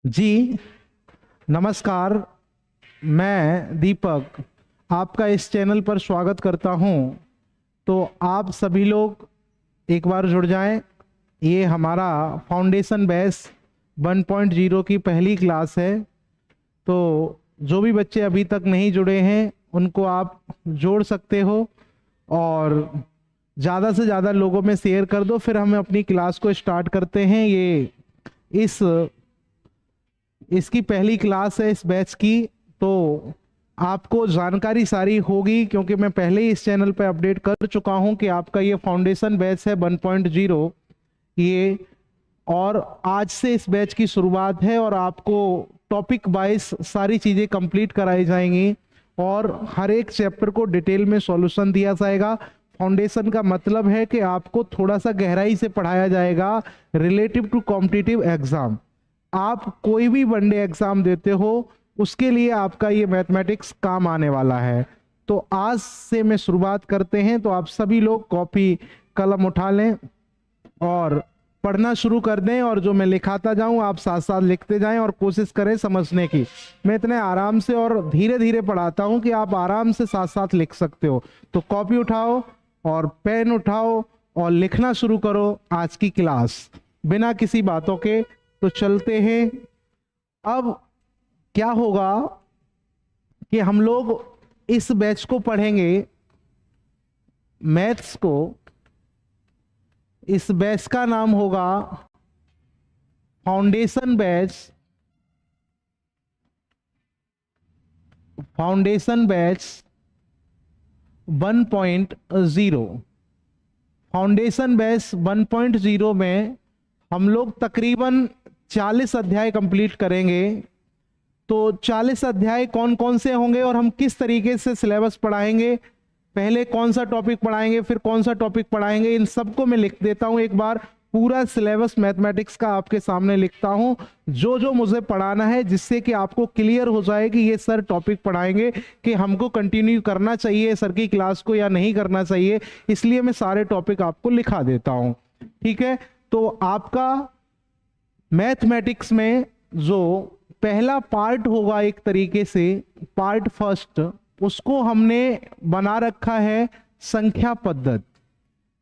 जी नमस्कार। मैं दीपक आपका इस चैनल पर स्वागत करता हूं। तो आप सभी लोग एक बार जुड़ जाएं। ये हमारा फाउंडेशन बेस 1.0 की पहली क्लास है। तो जो भी बच्चे अभी तक नहीं जुड़े हैं उनको आप जोड़ सकते हो और ज़्यादा से ज़्यादा लोगों में शेयर कर दो। फिर हम अपनी क्लास को स्टार्ट करते हैं। ये इस इसकी पहली क्लास है इस बैच की। तो आपको जानकारी सारी होगी क्योंकि मैं पहले ही इस चैनल पर अपडेट कर चुका हूं कि आपका ये फाउंडेशन बैच है 1.0 ये। और आज से इस बैच की शुरुआत है और आपको टॉपिक वाइज सारी चीज़ें कंप्लीट कराई जाएंगी और हर एक चैप्टर को डिटेल में सॉल्यूशन दिया जाएगा। फाउंडेशन का मतलब है कि आपको थोड़ा सा गहराई से पढ़ाया जाएगा रिलेटिव टू कॉम्पिटिटिव एग्जाम। आप कोई भी वनडे एग्जाम देते हो उसके लिए आपका ये मैथमेटिक्स काम आने वाला है। तो आज से मैं शुरुआत करते हैं। तो आप सभी लोग कॉपी कलम उठा लें और पढ़ना शुरू कर दें और जो मैं लिखाता जाऊं आप साथ साथ लिखते जाएं और कोशिश करें समझने की। मैं इतने आराम से और धीरे धीरे पढ़ाता हूं कि आप आराम से साथ साथ लिख सकते हो। तो कॉपी उठाओ और पेन उठाओ और लिखना शुरू करो आज की क्लास बिना किसी बातों के। तो चलते हैं। अब क्या होगा कि हम लोग इस बैच को पढ़ेंगे मैथ्स को। इस बैच का नाम होगा foundation batch. Foundation batch 1.0। Foundation batch 1.0 में हम लोग तकरीबन 40 अध्याय कंप्लीट करेंगे। तो 40 अध्याय कौन कौन से होंगे और हम किस तरीके से सिलेबस पढ़ाएंगे, पहले कौन सा टॉपिक पढ़ाएंगे फिर कौन सा टॉपिक पढ़ाएंगे, इन सबको मैं लिख देता हूं। एक बार पूरा सिलेबस मैथमेटिक्स का आपके सामने लिखता हूं जो जो मुझे पढ़ाना है, जिससे कि आपको क्लियर हो जाए कि ये सर टॉपिक पढ़ाएंगे कि हमको कंटिन्यू करना चाहिए सर की क्लास को या नहीं करना चाहिए। इसलिए मैं सारे टॉपिक आपको लिखा देता हूं। ठीक है। तो आपका मैथमेटिक्स में जो पहला पार्ट होगा एक तरीके से पार्ट फर्स्ट, उसको हमने बना रखा है संख्या पद्धत।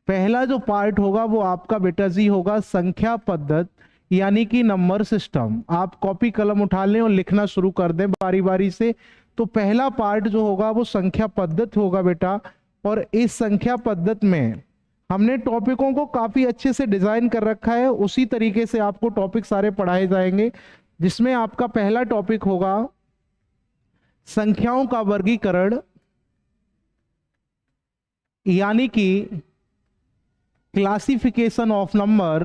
पहला जो पार्ट होगा वो आपका बेटा जी होगा संख्या पद्धत यानी कि नंबर सिस्टम। आप कॉपी कलम उठा लें और लिखना शुरू कर दें बारी बारी से। तो पहला पार्ट जो होगा वो संख्या पद्धत होगा बेटा। और इस संख्या पद्धत में हमने टॉपिकों को काफी अच्छे से डिजाइन कर रखा है। उसी तरीके से आपको टॉपिक सारे पढ़ाए जाएंगे, जिसमें आपका पहला टॉपिक होगा संख्याओं का वर्गीकरण यानी कि क्लासिफिकेशन ऑफ नंबर।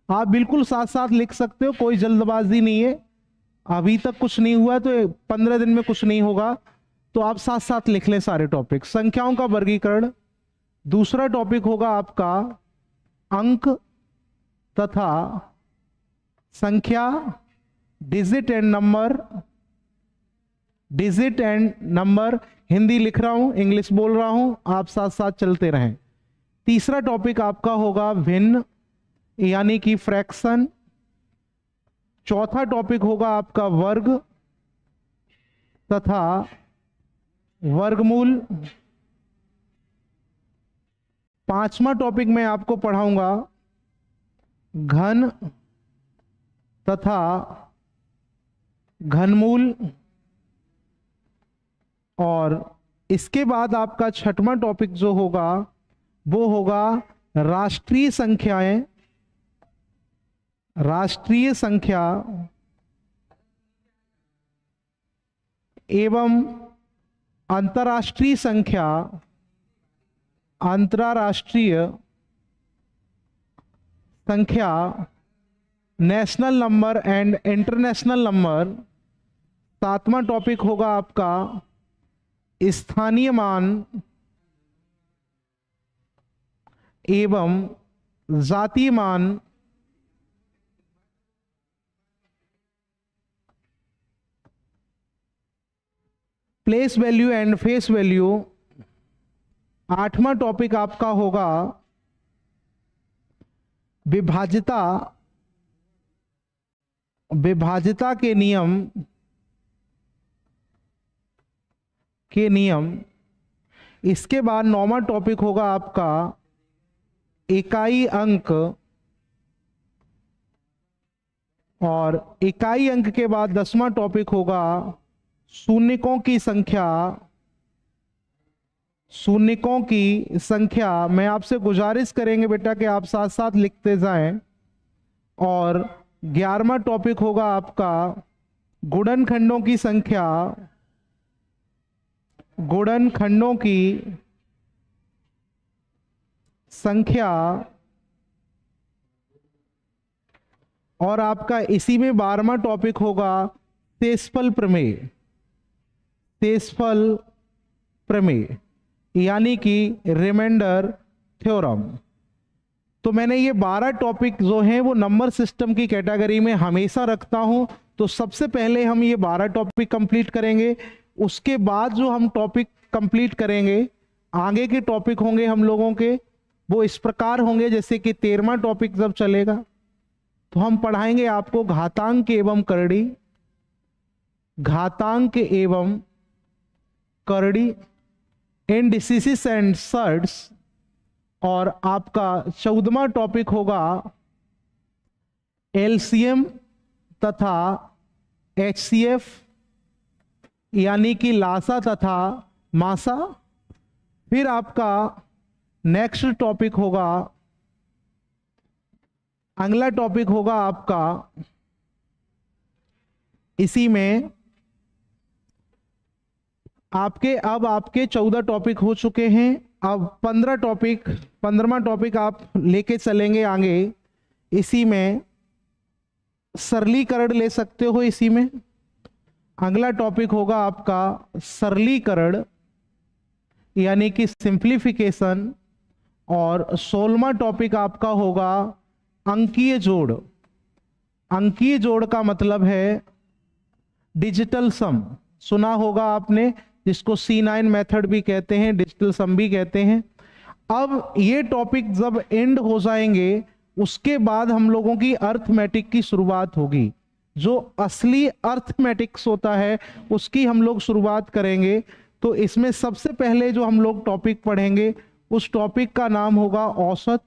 आप बिल्कुल साथ साथ लिख सकते हो, कोई जल्दबाजी नहीं है। अभी तक कुछ नहीं हुआ तो 15 दिन में कुछ नहीं होगा। तो आप साथ साथ लिख लें सारे टॉपिक। संख्याओं का वर्गीकरण। दूसरा टॉपिक होगा आपका अंक तथा संख्या, digit and number. Digit and number, Hindi लिख रहा हूं इंग्लिश बोल रहा हूं, आप साथ साथ चलते रहें। तीसरा टॉपिक आपका होगा भिन्न यानी कि फ्रैक्शन। चौथा टॉपिक होगा आपका वर्ग तथा वर्गमूल। पांचवा टॉपिक मैं आपको पढ़ाऊंगा घन तथा घनमूल। और इसके बाद आपका छठवां टॉपिक जो होगा वो होगा राष्ट्रीय संख्याएं। राष्ट्रीय संख्या एवं अंतर्राष्ट्रीय संख्या। अंतर्राष्ट्रीय संख्या, national number and international number. सातवां टॉपिक होगा आपका स्थानीय मान एवं जातीय मान। Place value and face value. आठवां टॉपिक आपका होगा विभाज्यता विभाज्यता के नियम। इसके बाद 9वां टॉपिक होगा आपका इकाई अंक, और इकाई अंक के बाद 10वां टॉपिक होगा शून्यकों की संख्या। शून्यकों की संख्या मैं आपसे गुजारिश करेंगे बेटा कि आप साथ साथ लिखते जाएं। और 11वां टॉपिक होगा आपका गुणनखंडों की संख्या। गुणनखंडों की संख्या, और आपका इसी में 12वां टॉपिक होगा शेषफल प्रमेय। शेषफल प्रमेय यानी कि रिमाइंडर थ्योरम। तो मैंने ये 12 टॉपिक जो हैं वो नंबर सिस्टम की कैटेगरी में हमेशा रखता हूं। तो सबसे पहले हम ये 12 टॉपिक कंप्लीट करेंगे। उसके बाद जो हम टॉपिक कंप्लीट करेंगे, आगे के टॉपिक होंगे हम लोगों के, वो इस प्रकार होंगे जैसे कि 13वां टॉपिक जब चलेगा तो हम पढ़ाएंगे आपको घातांक एवं करड़ी, घातांक एवं करड़ी, इंडिसिस एंड सर्ट्स। और आपका 14वां टॉपिक होगा एलसीएम तथा एचसीएफ यानी कि लासा तथा मासा। फिर आपका नेक्स्ट टॉपिक होगा, अगला टॉपिक होगा आपका, इसी में आपके 14 टॉपिक हो चुके हैं। अब 15वां टॉपिक आप लेके चलेंगे आगे। इसी में सरलीकरण ले सकते हो। इसी में अगला टॉपिक होगा आपका सरलीकरण यानी कि सिंप्लीफिकेशन। और 16वां टॉपिक आपका होगा अंकीय जोड़। अंकीय जोड़ का मतलब है डिजिटल सम। सुना होगा आपने, जिसको C9 मेथड भी कहते हैं, डिजिटल सम भी कहते हैं। अब ये टॉपिक जब एंड हो जाएंगे उसके बाद हम लोगों की अर्थमेटिक की शुरुआत होगी। जो असली अर्थमेटिक्स होता है उसकी हम लोग शुरुआत करेंगे। तो इसमें सबसे पहले जो हम लोग टॉपिक पढ़ेंगे उस टॉपिक का नाम होगा औसत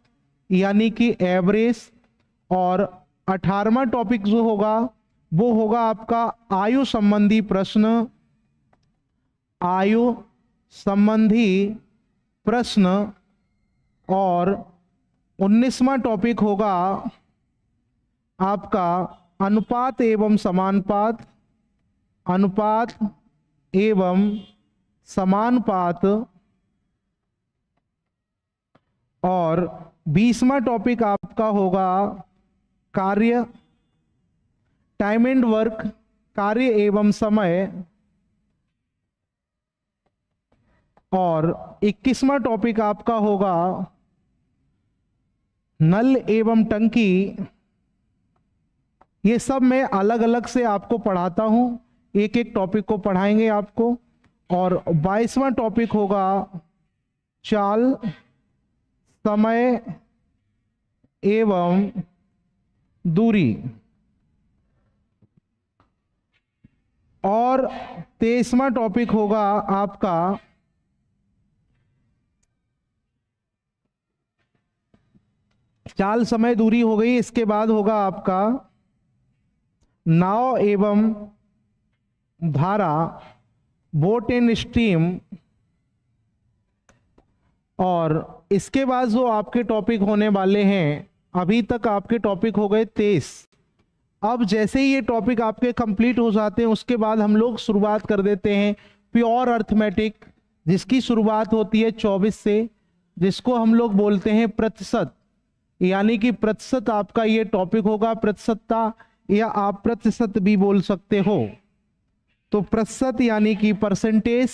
यानी कि एवरेज। और 18वां टॉपिक जो होगा वो होगा आपका आयु संबंधी प्रश्न। आयु संबंधी प्रश्न। और 19वां टॉपिक होगा आपका अनुपात एवं समानुपात। अनुपात एवं समानुपात। और 20वां टॉपिक आपका होगा कार्य, टाइम एंड वर्क, कार्य एवं समय। और 21वां टॉपिक आपका होगा नल एवं टंकी। ये सब मैं अलग अलग से आपको पढ़ाता हूं, एक एक टॉपिक को पढ़ाएंगे आपको। और 22वां टॉपिक होगा चाल, समय एवं दूरी। और 23वां टॉपिक होगा आपका चाल, समय, दूरी हो गई। इसके बाद होगा आपका नाव एवं धारा, बोट एंड स्ट्रीम। और इसके बाद जो आपके टॉपिक होने वाले हैं, अभी तक आपके टॉपिक हो गए 23। अब जैसे ही ये टॉपिक आपके कंप्लीट हो जाते हैं उसके बाद हम लोग शुरुआत कर देते हैं प्योर अर्थमेटिक, जिसकी शुरुआत होती है 24 से, जिसको हम लोग बोलते हैं प्रतिशत। यानी कि प्रतिशत आपका ये टॉपिक होगा, प्रतिशतता, या आप प्रतिशत भी बोल सकते हो। तो प्रतिशत यानी कि परसेंटेज।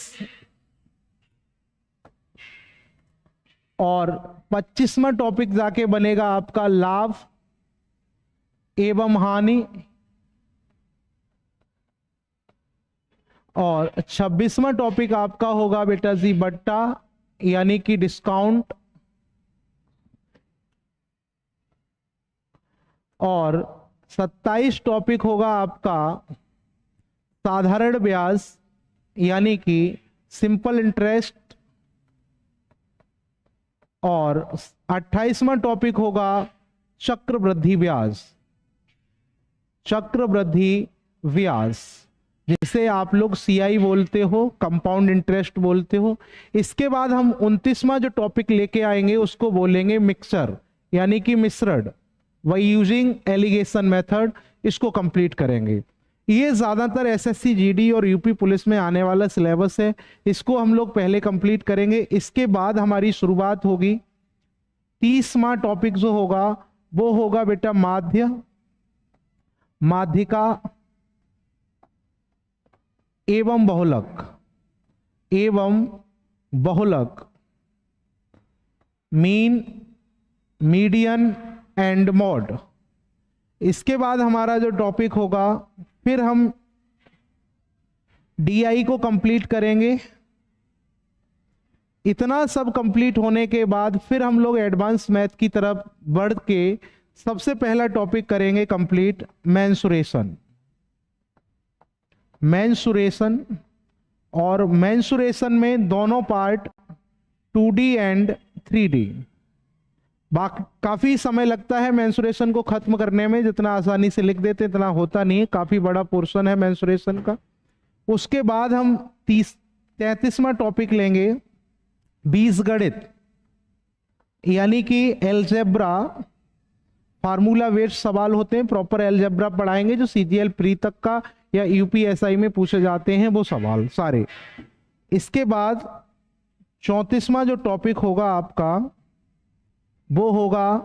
और 25वां टॉपिक जाके बनेगा आपका लाभ एवं हानि। और 26वां टॉपिक आपका होगा बेटा जी बट्टा यानी कि डिस्काउंट। और 27 टॉपिक होगा आपका साधारण ब्याज यानी कि सिंपल इंटरेस्ट, और 28वां टॉपिक होगा चक्रवृद्धि ब्याज, चक्रवृद्धि ब्याज जिसे आप लोग सीआई बोलते हो, कंपाउंड इंटरेस्ट बोलते हो। इसके बाद हम 29वां जो टॉपिक लेके आएंगे उसको बोलेंगे मिक्सचर यानी कि मिश्रण, बाय यूजिंग एलिगेशन मेथड, इसको कंप्लीट करेंगे। ये ज्यादातर एसएससी जीडी और यूपी पुलिस में आने वाला सिलेबस है, इसको हम लोग पहले कंप्लीट करेंगे। इसके बाद हमारी शुरुआत होगी 30वां टॉपिक जो होगा वो होगा बेटा माध्य, माध्यिका एवं बहुलक, एवं बहुलक, मीन, मीडियन एंड मॉड। इसके बाद हमारा जो टॉपिक होगा फिर हम डीआई को कंप्लीट करेंगे। इतना सब कंप्लीट होने के बाद फिर हम लोग एडवांस मैथ की तरफ बढ़ के सबसे पहला टॉपिक करेंगे कंप्लीट मेंसुरेशन, मेंसुरेशन। और मेंसुरेशन में दोनों पार्ट 2D एंड 3D। काफी समय लगता है मेंसुरेशन को खत्म करने में, जितना आसानी से लिख देते इतना होता नहीं है, काफी बड़ा पोर्शन है मेंसुरेशन का। उसके बाद हम 33वां टॉपिक लेंगे बीजगणित यानी कि एलजेब्रा, फार्मूला बेस्ड सवाल होते हैं, प्रॉपर एलजेब्रा पढ़ाएंगे जो सीजीएल प्री तक का या यूपीएसआई में पूछे जाते हैं वो सवाल सारे। इसके बाद 34वां जो टॉपिक होगा आपका वो होगा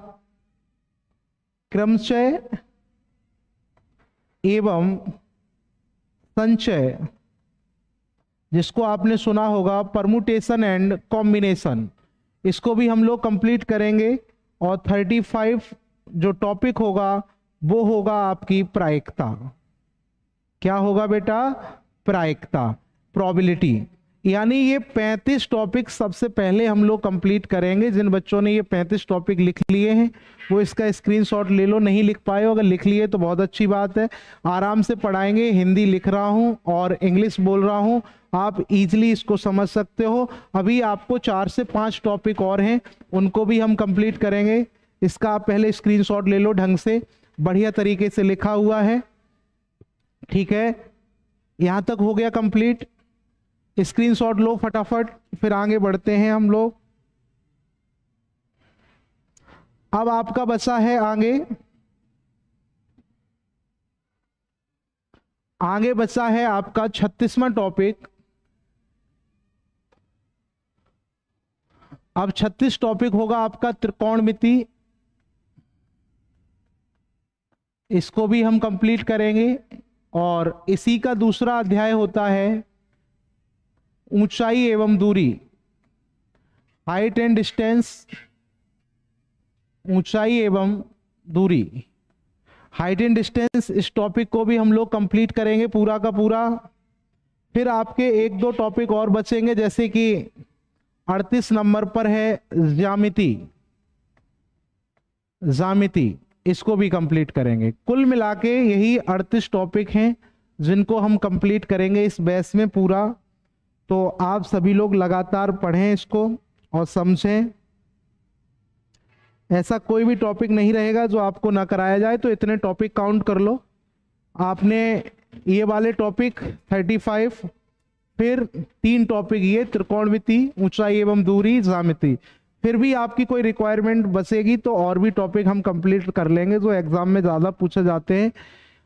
क्रमचय एवं संचय, जिसको आपने सुना होगा परमुटेशन एंड कॉम्बिनेशन, इसको भी हम लोग कंप्लीट करेंगे। और 35 जो टॉपिक होगा वो होगा आपकी प्रायिकता। क्या होगा बेटा? प्रायिकता, प्रोबेबिलिटी। यानी ये 35 टॉपिक सबसे पहले हम लोग कंप्लीट करेंगे। जिन बच्चों ने ये 35 टॉपिक लिख लिए हैं वो इसका स्क्रीनशॉट ले लो, नहीं लिख पाए हो अगर लिख लिए तो बहुत अच्छी बात है। आराम से पढ़ाएंगे, हिंदी लिख रहा हूँ और इंग्लिश बोल रहा हूँ, आप इजीली इसको समझ सकते हो। अभी आपको 4 से 5 टॉपिक और हैं, उनको भी हम कंप्लीट करेंगे। इसका आप पहले स्क्रीनशॉट ले लो, ढंग से बढ़िया तरीके से लिखा हुआ है, ठीक है। यहां तक हो गया कंप्लीट, स्क्रीनशॉट लो फटाफट, फिर आगे बढ़ते हैं हम लोग। अब आपका बचा है आगे बचा है आपका 36वां टॉपिक। अब 36 टॉपिक होगा आपका त्रिकोणमिति, इसको भी हम कंप्लीट करेंगे। और इसी का दूसरा अध्याय होता है ऊंचाई एवं दूरी, हाइट एंड डिस्टेंस, ऊंचाई एवं दूरी, हाइट एंड डिस्टेंस। इस टॉपिक को भी हम लोग कंप्लीट करेंगे पूरा का पूरा। फिर आपके 1-2 टॉपिक और बचेंगे, जैसे कि 38 नंबर पर है ज्यामिति, ज्यामिति, इसको भी कंप्लीट करेंगे। कुल मिला के यही 38 टॉपिक हैं जिनको हम कंप्लीट करेंगे इस बैच में पूरा। तो आप सभी लोग लगातार पढ़ें इसको और समझें। ऐसा कोई भी टॉपिक नहीं रहेगा जो आपको ना कराया जाए। तो इतने टॉपिक काउंट कर लो आपने, ये वाले टॉपिक 35, फिर 3 टॉपिक ये त्रिकोणमिति, ऊंचाई एवं दूरी, ज्यामिति। फिर भी आपकी कोई रिक्वायरमेंट बचेगी तो और भी टॉपिक हम कंप्लीट कर लेंगे जो एग्जाम में ज़्यादा पूछे जाते हैं।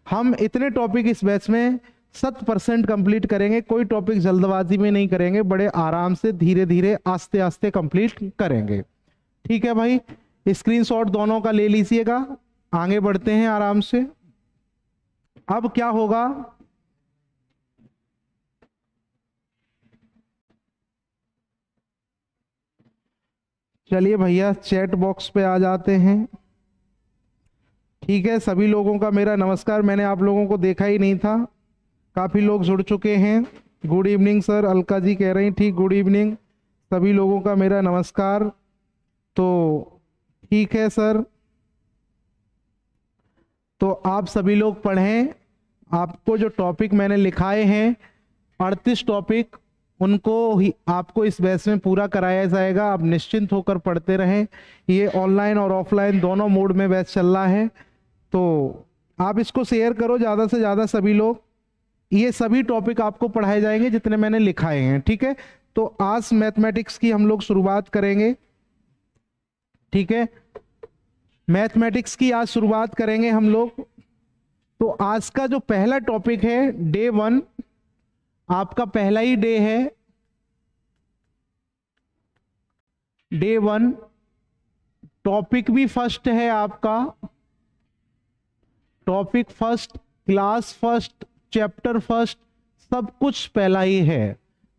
हम इतने टॉपिक इस बैच में 100% कंप्लीट करेंगे, कोई टॉपिक जल्दबाजी में नहीं करेंगे, बड़े आराम से धीरे धीरे आस्ते आस्ते कंप्लीट करेंगे, ठीक है भाई। स्क्रीनशॉट दोनों का ले लीजिएगा, आगे बढ़ते हैं आराम से। अब क्या होगा, चलिए भैया चैट बॉक्स पे आ जाते हैं, ठीक है। सभी लोगों का मेरा नमस्कार, मैंने आप लोगों को देखा ही नहीं था, काफ़ी लोग जुड़ चुके हैं। Good evening sir, Alka ji कह रही ठीक, गुड इवनिंग। सभी लोगों का मेरा नमस्कार। तो ठीक है सर, तो आप सभी लोग पढ़ें। आपको जो टॉपिक मैंने लिखाए हैं 38 टॉपिक, उनको ही आपको इस बैच में पूरा कराया जाएगा। आप निश्चिंत होकर पढ़ते रहें। ये ऑनलाइन और ऑफलाइन दोनों मोड में बैच चल रहा है, तो आप इसको शेयर करो ज़्यादा से ज़्यादा सभी लोग। ये सभी टॉपिक आपको पढ़ाए जाएंगे जितने मैंने लिखाए हैं, ठीक है। तो आज मैथमेटिक्स की हम लोग शुरुआत करेंगे, ठीक है। मैथमेटिक्स की आज शुरुआत करेंगे हम लोग। तो आज का जो पहला टॉपिक है डे 1, आपका पहला ही डे है, डे 1। टॉपिक भी फर्स्ट है आपका, topic first, class first, chapter first, सब कुछ पहला ही है।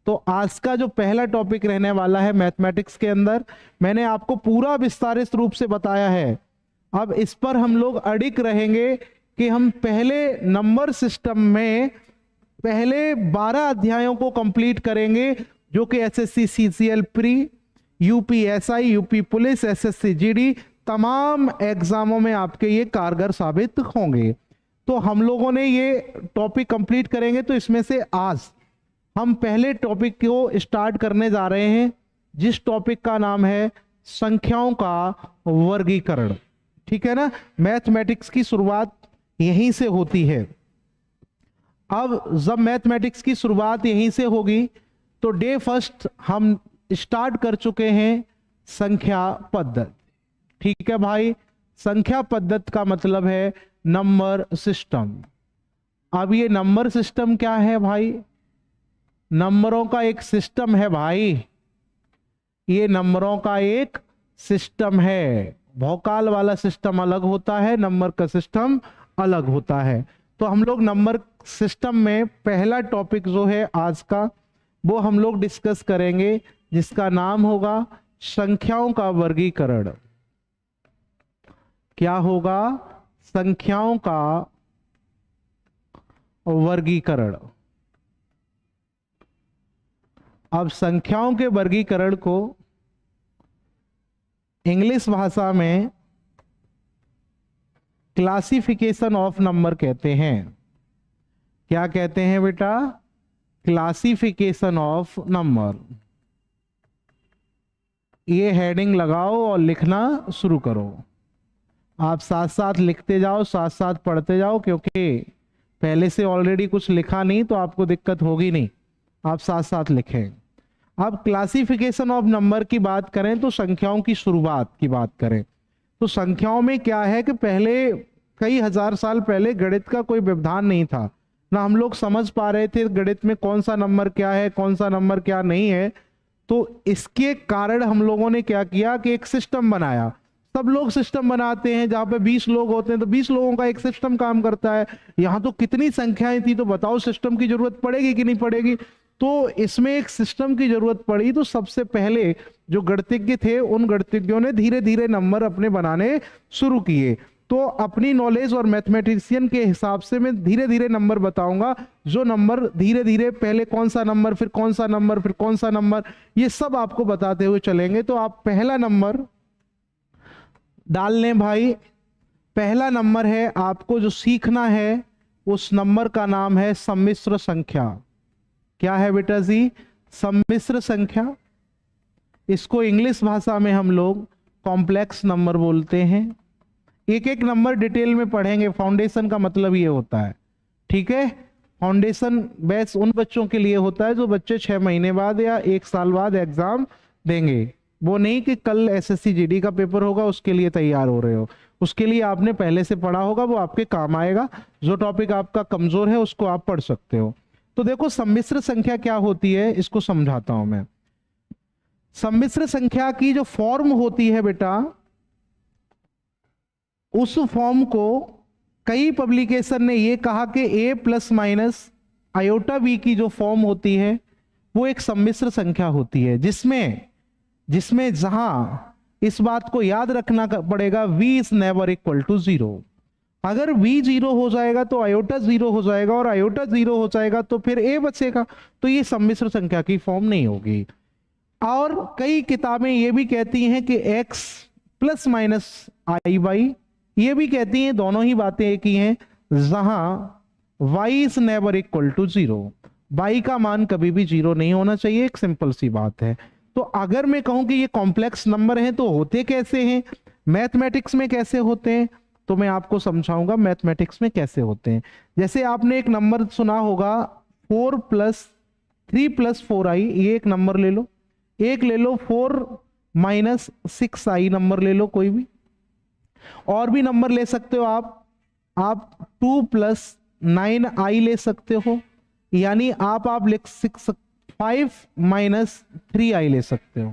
तो आज का जो पहला टॉपिक रहने वाला है मैथमेटिक्स के अंदर, मैंने आपको पूरा विस्तारित रूप से बताया है। अब इस पर हम लोग अडिग रहेंगे कि हम पहले नंबर सिस्टम में पहले 12 अध्यायों को कंप्लीट करेंगे, जो कि SSC CGL pre, UPSI, UP police, SSC GD, तमाम एग्जामों में आपके ये कारगर साबित होंगे। तो हम लोगों ने ये टॉपिक कंप्लीट करेंगे। तो इसमें से आज हम पहले टॉपिक को स्टार्ट करने जा रहे हैं, जिस टॉपिक का नाम है संख्याओं का वर्गीकरण, ठीक है ना। मैथमेटिक्स की शुरुआत यहीं से होती है। अब जब मैथमेटिक्स की शुरुआत यहीं से होगी, तो डे फर्स्ट हम स्टार्ट कर चुके हैं संख्या पद्धति, ठीक है भाई। संख्या पद्धति का मतलब है नंबर सिस्टम। अब ये नंबर सिस्टम क्या है भाई? नंबरों का एक सिस्टम है भाई, ये नंबरों का एक सिस्टम है। भौकाल वाला सिस्टम अलग होता है, नंबर का सिस्टम अलग होता है। तो हम लोग नंबर सिस्टम में पहला टॉपिक जो है आज का, वो हम लोग डिस्कस करेंगे, जिसका नाम होगा संख्याओं का वर्गीकरण। क्या होगा? संख्याओं का वर्गीकरण। अब संख्याओं के वर्गीकरण को इंग्लिश भाषा में क्लासिफिकेशन ऑफ नंबर कहते हैं। क्या कहते हैं बेटा? Classification of number. ये हेडिंग लगाओ और लिखना शुरू करो। आप साथ साथ लिखते जाओ, साथ साथ पढ़ते जाओ, क्योंकि पहले से ऑलरेडी कुछ लिखा नहीं तो आपको दिक्कत होगी नहीं। आप साथ साथ लिखें। अब क्लासिफिकेशन ऑफ नंबर की बात करें तो संख्याओं की शुरुआत की बात करें तो संख्याओं में क्या है कि पहले कई हजार साल पहले गणित का कोई व्यवधान नहीं था, ना हम लोग समझ पा रहे थे गणित में कौन सा नंबर क्या है, कौन सा नंबर क्या नहीं है। तो इसके कारण हम लोगों ने क्या किया कि एक सिस्टम बनाया। सब लोग सिस्टम बनाते हैं, जहां पे 20 लोग होते हैं तो 20 लोगों का एक सिस्टम काम करता है। यहां तो कितनी संख्याएं थी, तो बताओ सिस्टम की जरूरत पड़ेगी कि नहीं पड़ेगी? तो इसमें एक सिस्टम की जरूरत पड़ी। तो सबसे पहले जो गणितज्ञ थे, उन गणितज्ञों ने धीरे धीरे नंबर अपने बनाने शुरू किए। तो अपनी नॉलेज और मैथमेटिशियन के हिसाब से मैं धीरे धीरे नंबर बताऊंगा। जो नंबर धीरे धीरे पहले कौन सा नंबर, फिर कौन सा नंबर, फिर कौन सा नंबर, ये सब आपको बताते हुए चलेंगे। तो आप पहला नंबर डाल लें भाई। पहला नंबर है, आपको जो सीखना है उस नंबर का नाम है सम्मिश्र संख्या। क्या है बेटा जी? सम्मिश्र संख्या। इसको इंग्लिश भाषा में हम लोग कॉम्प्लेक्स नंबर बोलते हैं। एक एक नंबर डिटेल में पढ़ेंगे। फाउंडेशन का मतलब ये होता है, ठीक है। फाउंडेशन बैच उन बच्चों के लिए होता है जो बच्चे 6 महीने बाद या 1 साल बाद एग्जाम देंगे। वो नहीं कि कल एसएससी जीडी का पेपर होगा उसके लिए तैयार हो रहे हो। उसके लिए आपने पहले से पढ़ा होगा, वो आपके काम आएगा। जो टॉपिक आपका कमजोर है उसको आप पढ़ सकते हो। तो देखो सम्मिश्र संख्या क्या होती है, इसको समझाता हूं मैं। सम्मिश्र संख्या की जो फॉर्म होती है बेटा, उस फॉर्म को कई पब्लिकेशन ने ये कहा कि a plus minus iota b की जो फॉर्म होती है वो एक सम्मिश्र संख्या होती है, जिसमें जहां इस बात को याद रखना पड़ेगा v is never equal to 0। अगर v 0 हो जाएगा तो आयोटा 0 हो जाएगा, और आयोटा 0 हो जाएगा तो फिर a बचेगा। तो ये सम्मिश्र संख्या की फॉर्म नहीं होगी। और कई किताबें ये भी कहती हैं कि x plus minus i by ये भी कहती हैं, दोनों ही बातें एक ही हैं, जहां y is never equal to 0, y का मान कभी भी 0 नहीं होना चाहिए। एक सिंपल सी बात है। तो अगर मैं कहूं कि ये कॉम्प्लेक्स नंबर हैं तो होते कैसे हैं, मैथमेटिक्स में कैसे होते हैं, तो मैं आपको समझाऊंगा मैथमेटिक्स में कैसे होते हैं। जैसे आपने एक नंबर सुना होगा 4 + 3 + 4i, ये एक नंबर ले लो। एक ले लो 4 - 6i नंबर ले लो कोई भी। और भी नंबर ले सकते हो आप 2 + 9i ले सकते हो, यानी आप लिख 5 - 3i ले सकते हो।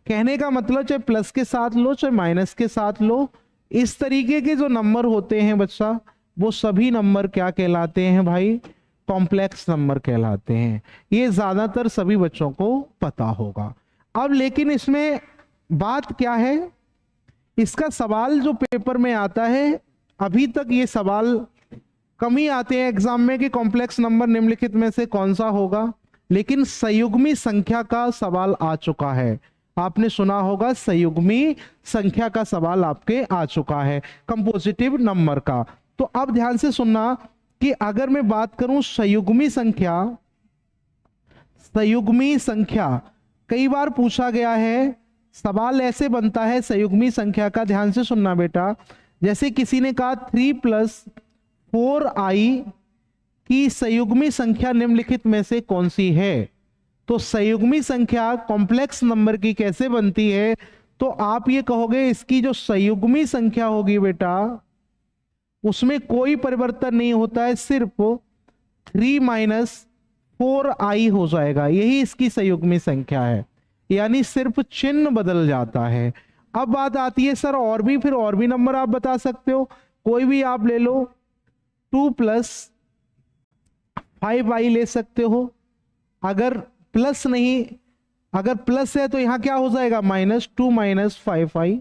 कहने का मतलब चाहे प्लस के साथ लो चाहे माइनस के साथ लो, इस तरीके के जो नंबर होते हैं बच्चा, वो सभी नंबर क्या कहलाते हैं भाई, कॉम्प्लेक्स नंबर कहलाते हैं। ये ज्यादातर सभी बच्चों को पता होगा। अब लेकिन इसमें बात क्या है, इसका सवाल जो पेपर में आता है, अभी तक ये सवाल कम ही आते हैं एग्जाम में कि कॉम्प्लेक्स नंबर निम्नलिखित में से कौन सा होगा, लेकिन संयुग्मी संख्या का सवाल आ चुका है। आपने सुना होगा संयुग्मी संख्या का सवाल आपके आ चुका है, कंपोजिटिव नंबर का। तो अब ध्यान से सुनना कि अगर मैं बात करूं संयुग्मी संख्या कई बार पूछा गया है, सवाल ऐसे बनता है संयुग्मी संख्या का, ध्यान से सुनना बेटा। जैसे किसी ने कहा 3 + 4i की संयुग्मी संख्या निम्नलिखित में से कौन सी है, तो संयुग्मी संख्या कॉम्प्लेक्स नंबर की कैसे बनती है, तो आप ये कहोगे इसकी जो संयुग्मी संख्या होगी बेटा उसमें कोई परिवर्तन नहीं होता है, सिर्फ 3 - 4i हो जाएगा, यही इसकी संयुग्मी संख्या है, यानी सिर्फ चिन्ह बदल जाता है। अब बात आती है सर और भी नंबर आप बता सकते हो, कोई भी आप ले लो, 2 + 5i ले सकते हो। अगर प्लस नहीं, अगर प्लस है तो यहां क्या हो जाएगा, -2 - 5i,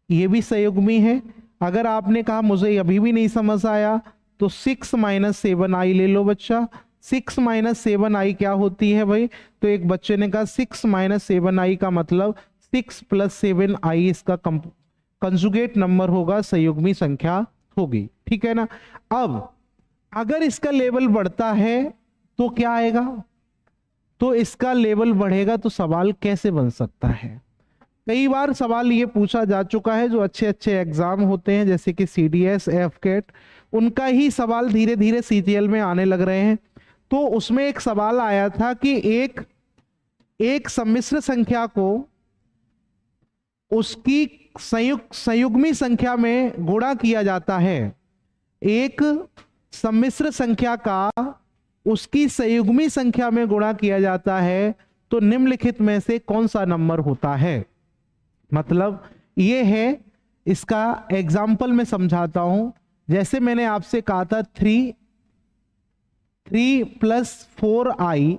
ये भी संयुग्मी है। अगर आपने कहा मुझे अभी भी नहीं समझ आया तो 6 - 7i ले लो बच्चा। 6 - 7i क्या होती है भाई, तो एक बच्चे ने कहा 6 - 7i का मतलब 6 + 7i इसका कंजुगेट नंबर होगा, संयुग्मी संख्या होगी, ठीक है ना। अब अगर इसका लेवल बढ़ता है तो क्या आएगा, तो इसका लेवल बढ़ेगा तो सवाल कैसे बन सकता है। कई बार सवाल ये पूछा जा चुका है, जो अच्छे अच्छे एग्जाम होते हैं जैसे कि CDS, FCAT, उनका ही सवाल धीरे धीरे CGL में आने लग रहे हैं। तो उसमें एक सवाल आया था कि एक सम्मिश्र संख्या को उसकी संयुग्मी संख्या में गुणा किया जाता है, एक सम्मिश्र संख्या का उसकी संयुग्मी संख्या में गुणा किया जाता है, तो निम्नलिखित में से कौन सा नंबर होता है। मतलब ये है, इसका एग्जाम्पल मैं समझाता हूं। जैसे मैंने आपसे कहा था 3 + 4i,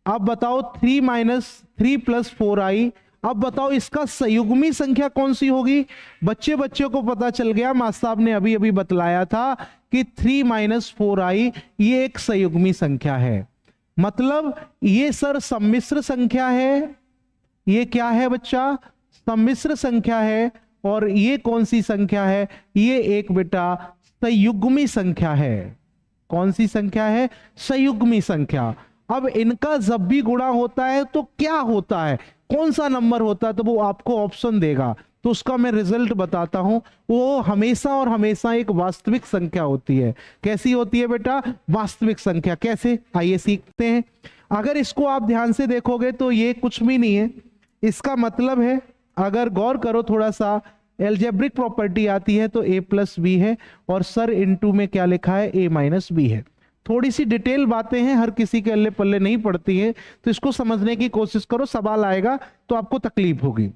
अब बताओ 3 - 3 + 4i, अब बताओ इसका संयुग्मी संख्या कौन सी होगी। बच्चे को पता चल गया, मास्टर साहब ने अभी अभी बतलाया था कि 3 - 4i ये एक संयुग्मी संख्या है। मतलब ये सर सम्मिश्र संख्या है, ये क्या है बच्चा, सम्मिश्र संख्या है। और ये कौन सी संख्या है, ये एक बेटा संयुग्मी संख्या है। कौन सी संख्या है, संयुग्मी संख्या। अब इनका जब भी गुणा होता है तो क्या होता है, कौन सा नंबर होता है, तो वो आपको ऑप्शन देगा, तो उसका मैं रिजल्ट बताता हूं। वो हमेशा और हमेशा एक वास्तविक संख्या होती है। कैसी होती है बेटा, वास्तविक संख्या। कैसे, आइए सीखते हैं। अगर इसको आप ध्यान से देखोगे तो ये कुछ भी नहीं है, इसका मतलब है, अगर गौर करो थोड़ा सा, एल्जेब्रिक प्रॉपर्टी आती है तो a + b है, और सर इनटू में क्या लिखा है, a - b है। थोड़ी सी डिटेल बातें हैं, हर किसी के अल्ले पल्ले नहीं पड़ती हैं, तो इसको समझने की कोशिश करो, सवाल आएगा तो आपको तकलीफ होगी।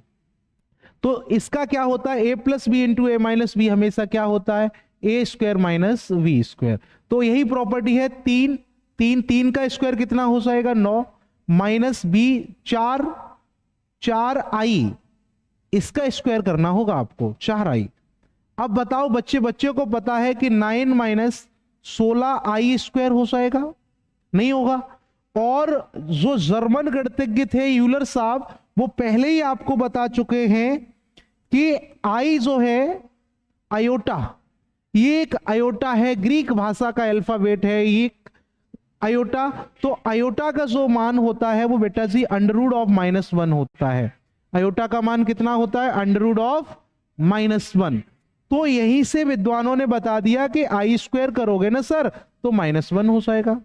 तो इसका क्या होता है, a + b × a - b हमेशा क्या होता है, a² - v²। तो यही प्रॉपर्टी है। 3 का स्क्वायर कितना हो जाएगा, 9 - b 4i, इसका स्क्वायर करना होगा आपको, 4i। अब बताओ बच्चे को पता है कि 9 - 16i² हो जाएगा, नहीं होगा। और जो जर्मन गणितज्ञ थे यूलर साहब, वो पहले ही आपको बता चुके हैं कि i जो है, आयोटा, ये एक आयोटा है, ग्रीक भाषा का अल्फाबेट है ये आयोटा। तो आयोटा का जो मान होता है वो बेटा जी √-1 होता है। आयोटा का मान कितना होता है? √-1। तो यहीं से विद्वानों ने बता दिया कि i² करोगे ना सर तो -1 हो जाएगा।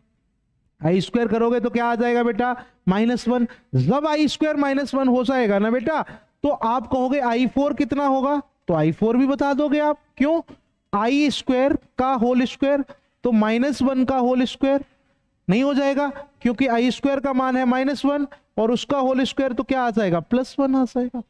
i² करोगे तो क्या आ जाएगा बेटा? -1। जब i² -1 हो जाएगा ना बेटा तो आप कहोगे i4 कितना होगा, तो i4 भी बता दोगे आप। क्यों? i² का होल स्क्वायर, तो -1 का होल स्क्वायर नहीं हो जाएगा, क्योंकि i² का मान है -1 और उसका होल स्क्वायर तो क्या आ जाएगा? +1 आ जाएगा।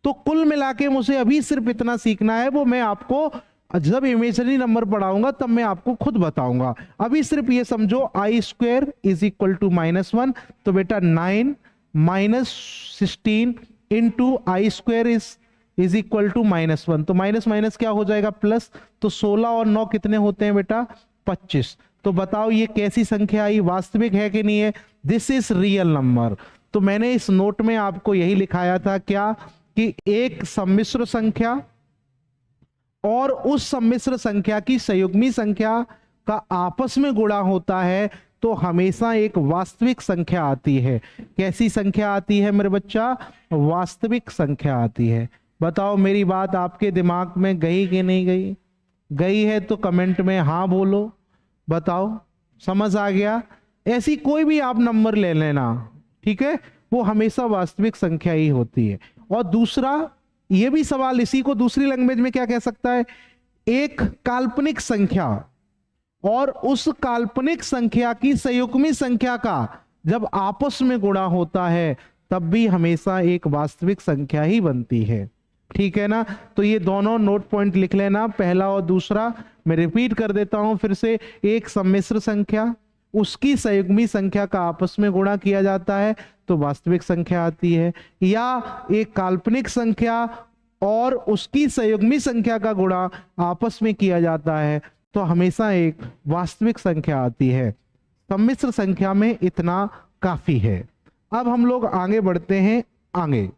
तो कुल मिला के मुझे अभी सिर्फ इतना सीखना है, वो मैं आपको जब इमेजिनरी नंबर पढ़ाऊंगा तब मैं आपको खुद बताऊंगा। अभी सिर्फ ये समझो i² = -1, तो बेटा 9 - 16 into i² is equal to -1, तो माइनस माइनस क्या हो जाएगा? प्लस। तो 16 और 9 कितने होते हैं बेटा? 25। तो बताओ ये कैसी संख्या आई? वास्तविक है कि नहीं है? This is real number. तो मैंने इस नोट में आपको यही लिखाया था क्या, कि एक सम्मिश्र संख्या और उस सम्मिश्र संख्या की संयुग्मी संख्या का आपस में गुणा होता है तो हमेशा एक वास्तविक संख्या आती है। कैसी संख्या आती है मेरे बच्चा? वास्तविक संख्या आती है। बताओ मेरी बात आपके दिमाग में गई कि नहीं गई? गई है तो कमेंट में हाँ बोलो। बताओ समझ आ गया? ऐसी कोई भी आप नंबर ले लेना, ठीक है, वो हमेशा वास्तविक संख्या ही होती है। और दूसरा ये भी सवाल इसी को दूसरी लैंग्वेज में क्या कह सकता है? एक काल्पनिक संख्या और उस काल्पनिक संख्या की संयुग्मी संख्या का जब आपस में गुणा होता है तब भी हमेशा एक वास्तविक संख्या ही बनती है। ठीक है ना? तो ये दोनों नोट पॉइंट लिख लेना, पहला और दूसरा। मैं रिपीट कर देता हूं फिर से। एक सम्मिश्र संख्या, उसकी संयुग्मी संख्या का आपस में गुणा किया जाता है तो वास्तविक संख्या आती है, या एक काल्पनिक संख्या और उसकी संयुग्मी संख्या का गुणा आपस में किया जाता है तो हमेशा एक वास्तविक संख्या आती है। सम्मिश्र संख्या में इतना काफी है। अब हम लोग आगे बढ़ते हैं। आगे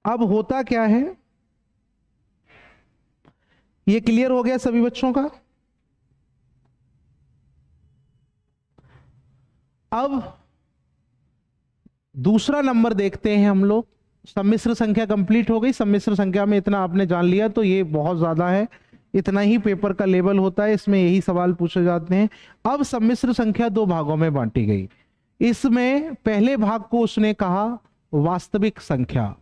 अब होता क्या है, ये क्लियर हो गया सभी बच्चों का? अब दूसरा नंबर देखते हैं हम लोग। सम्मिश्र संख्या कंप्लीट हो गई। सम्मिश्र संख्या में इतना आपने जान लिया तो ये बहुत ज्यादा है, इतना ही पेपर का लेवल होता है, इसमें यही सवाल पूछे जाते हैं। अब सम्मिश्र संख्या दो भागों में बांटी गई। इसमें पहले भाग को उसने कहा वास्तविक संख्या।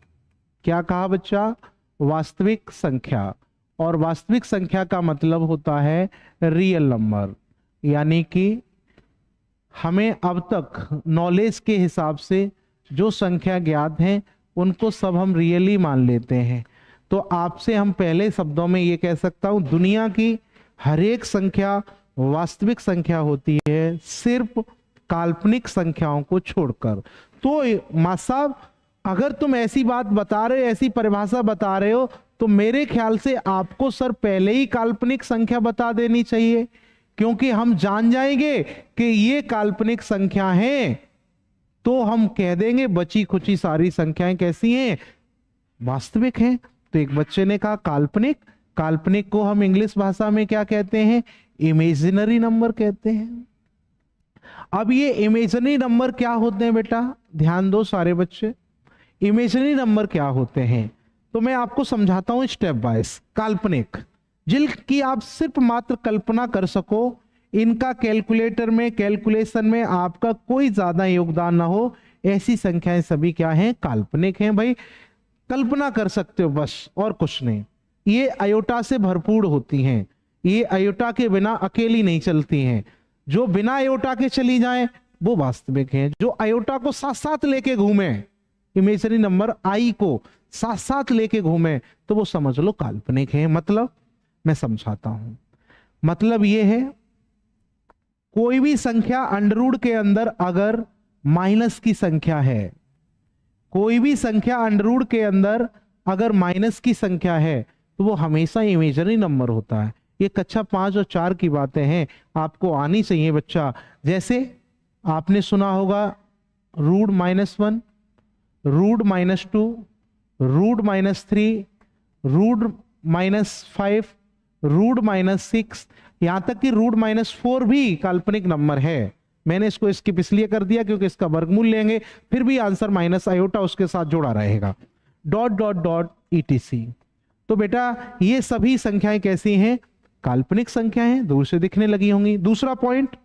क्या कहा बच्चा? वास्तविक संख्या। और वास्तविक संख्या का मतलब होता है रियल नंबर, यानी कि हमें अब तक नॉलेज के हिसाब से जो संख्या ज्ञात हैं उनको सब हम रियली मान लेते हैं। तो आपसे हम पहले शब्दों में ये कह सकता हूं, दुनिया की हर एक संख्या वास्तविक संख्या होती है, सिर्फ काल्पनिक संख्याओं को छोड़कर। तो मां साहब अगर तुम ऐसी बात बता रहे हो, ऐसी परिभाषा बता रहे हो, तो मेरे ख्याल से आपको सर पहले ही काल्पनिक संख्या बता देनी चाहिए, क्योंकि हम जान जाएंगे कि ये काल्पनिक संख्या है तो हम कह देंगे बची खुची सारी संख्याएं कैसी हैं? वास्तविक हैं। तो एक बच्चे ने कहा काल्पनिक, काल्पनिक को हम इंग्लिश भाषा में क्या कहते हैं? इमेजिनरी नंबर कहते हैं। अब ये इमेजिनरी नंबर क्या होते हैं बेटा? ध्यान दो सारे बच्चे, इमेजिनरी नंबर क्या होते हैं तो मैं आपको समझाता हूं स्टेप बाय स्टेप। काल्पनिक, जिनकी आप सिर्फ मात्र कल्पना कर सको, इनका कैलकुलेटर में कैलकुलेशन में आपका कोई ज्यादा योगदान ना हो, ऐसी संख्याएं सभी क्या हैं? काल्पनिक हैं। भाई कल्पना कर सकते हो बस, और कुछ नहीं। ये आयोटा से भरपूर होती हैं, ये आयोटा के बिना अकेली नहीं चलती हैं। जो बिना आयोटा के चली जाएं वो वास्तविक हैं। जो आयोटा को साथ साथ लेके घूमे, इमेजिनरी नंबर आई को साथ साथ लेके घूमे, तो वो समझ लो काल्पनिक है। मतलब मैं समझाता हूं। मतलब ये है, कोई भी संख्या अंडर के अंदर अगर माइनस की संख्या है, कोई भी संख्या अंडर के अंदर अगर माइनस की संख्या है तो वो हमेशा इमेजिनरी नंबर होता है। ये कक्षा 5 और 4 की बातें हैं, आपको आनी चाहिए बच्चा। जैसे आपने सुना होगा √-1, √-2, √-3, -5, √-6, यहां तक कि √-4 भी काल्पनिक नंबर है। मैंने इसको स्किप इसलिए कर दिया क्योंकि इसका वर्गमूल लेंगे फिर भी आंसर माइनस आयोटा उसके साथ जुड़ा रहेगा, डॉट डॉट डॉट ETC। तो बेटा ये सभी संख्याएं कैसी हैं? काल्पनिक संख्याएं, दूर से दिखने लगी होंगी। दूसरा पॉइंट,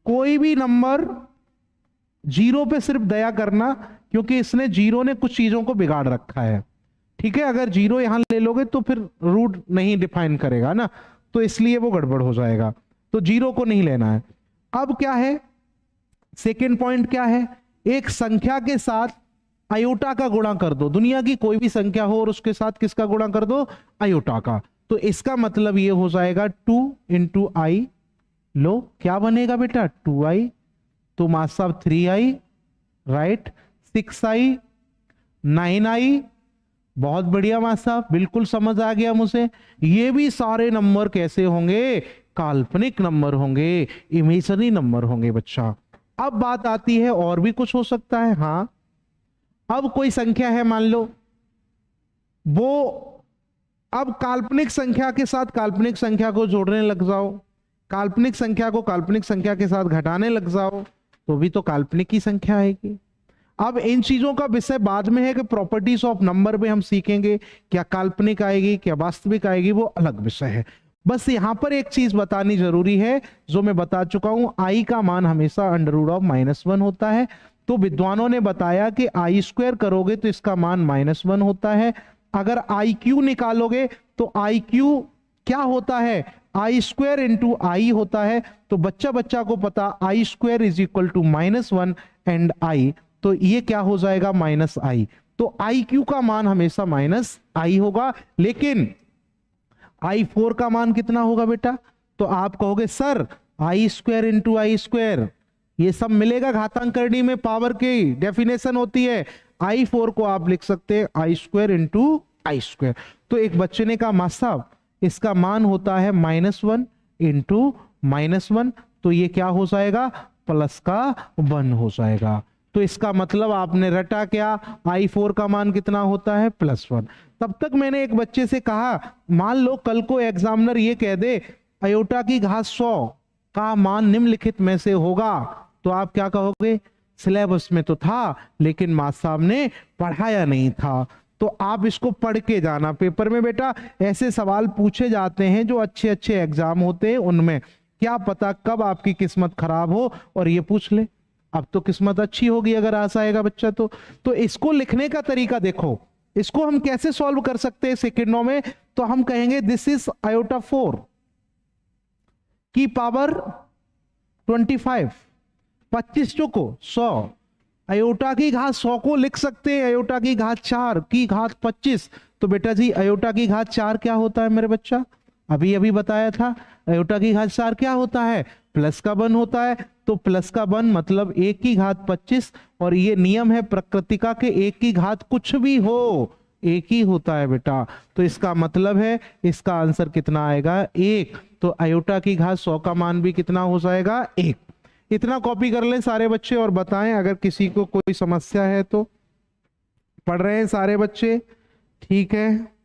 कोई भी नंबर जीरो पे सिर्फ दया करना, क्योंकि इसने जीरो ने कुछ चीजों को बिगाड़ रखा है। ठीक है, अगर जीरो यहां ले लोगे तो फिर रूट नहीं डिफाइन करेगा ना, तो इसलिए वो गड़बड़ हो जाएगा, तो जीरो को नहीं लेना है। अब क्या है, सेकेंड पॉइंट क्या है, एक संख्या के साथ आयोटा का गुणा कर दो। दुनिया की कोई भी संख्या हो और उसके साथ किसका गुणा कर दो? आयोटा का। तो इसका मतलब ये हो जाएगा 2 × I। लो क्या बनेगा बेटा? 2I। तो मास साहब 3I, राइट, 6I, 9I। बहुत बढ़िया मास साहब, बिल्कुल समझ आ गया मुझे। ये भी सारे नंबर कैसे होंगे? काल्पनिक नंबर होंगे, इमेजिनरी नंबर होंगे बच्चा। अब बात आती है, और भी कुछ हो सकता है। हाँ, अब कोई संख्या है मान लो, वो अब काल्पनिक संख्या के साथ काल्पनिक संख्या को जोड़ने लग जाओ, काल्पनिक संख्या को काल्पनिक संख्या के साथ घटाने लग जाओ, तो भी तो काल्पनिक की संख्या आएगी। अब इन चीजों का विषय बाद में है कि प्रॉपर्टीज ऑफ नंबर में हम सीखेंगे, क्या काल्पनिक आएगी क्या वास्तविक आएगी, वो अलग विषय है। बस यहां पर एक चीज बतानी जरूरी है जो मैं बता चुका हूं, I का मान हमेशा √-1 होता है। तो विद्वानों ने बताया कि I² करोगे तो इसका मान -1 होता है। अगर IQ निकालोगे तो IQ क्या होता है? I² × I होता है। तो बच्चा बच्चा को पता I² = -1 एंड I, तो ये क्या हो जाएगा? -I। तो IQ का मान हमेशा -I होगा। लेकिन I4 का मान कितना होगा बेटा? तो आप कहोगे सर I² × I², ये सब मिलेगा घातांकरणी में, पावर की डेफिनेशन होती है। I4 को आप लिख सकते हैं I² × I²। तो एक बच्चे ने कहा मास्टर साहब इसका मान होता है -1 × -1, तो ये क्या हो जाएगा? प्लस का 1 हो जाएगा। तो इसका मतलब आपने रटा क्या? I4 का मान कितना होता है? +1। तब तक मैंने एक बच्चे से कहा, मान लो कल को एग्जामिनर ये कह दे आयोटा की घात 100 का मान निम्नलिखित में से होगा, तो आप क्या कहोगे? सिलेबस में तो था लेकिन मास्टर साहब ने पढ़ाया नहीं था। तो आप इसको पढ़ के जाना। पेपर में बेटा ऐसे सवाल पूछे जाते हैं जो अच्छे अच्छे एग्जाम होते हैं, उनमें क्या पता कब आपकी किस्मत खराब हो और ये पूछ ले। अब तो किस्मत अच्छी होगी अगर आशा आएगा बच्चा तो इसको लिखने का तरीका देखो, इसको हम कैसे सॉल्व कर सकते हैं सेकंडों में। तो हम कहेंगे दिस इज I4 की पावर 25, 25 चौको 100। आयोटा की घात 100 को लिख सकते हैं आयोटा की घात 4 की घात 25। तो बेटा जी आयोटा की घात 4 क्या होता है मेरे बच्चा? अभी अभी बताया था, आयोटा की घात 4 क्या होता है? प्लस का 1 होता है। तो प्लस का 1 मतलब 1 की घात 25, और ये नियम है प्रकृति का कि 1 की घात कुछ भी हो 1 ही होता है बेटा। तो इसका मतलब है इसका आंसर कितना आएगा? 1। तो आयोटा की घात 100 का मान भी कितना हो जाएगा? 1। इतना कॉपी कर लें सारे बच्चे और बताएं अगर किसी को कोई समस्या है तो। पढ़ रहे हैं सारे बच्चे? ठीक है।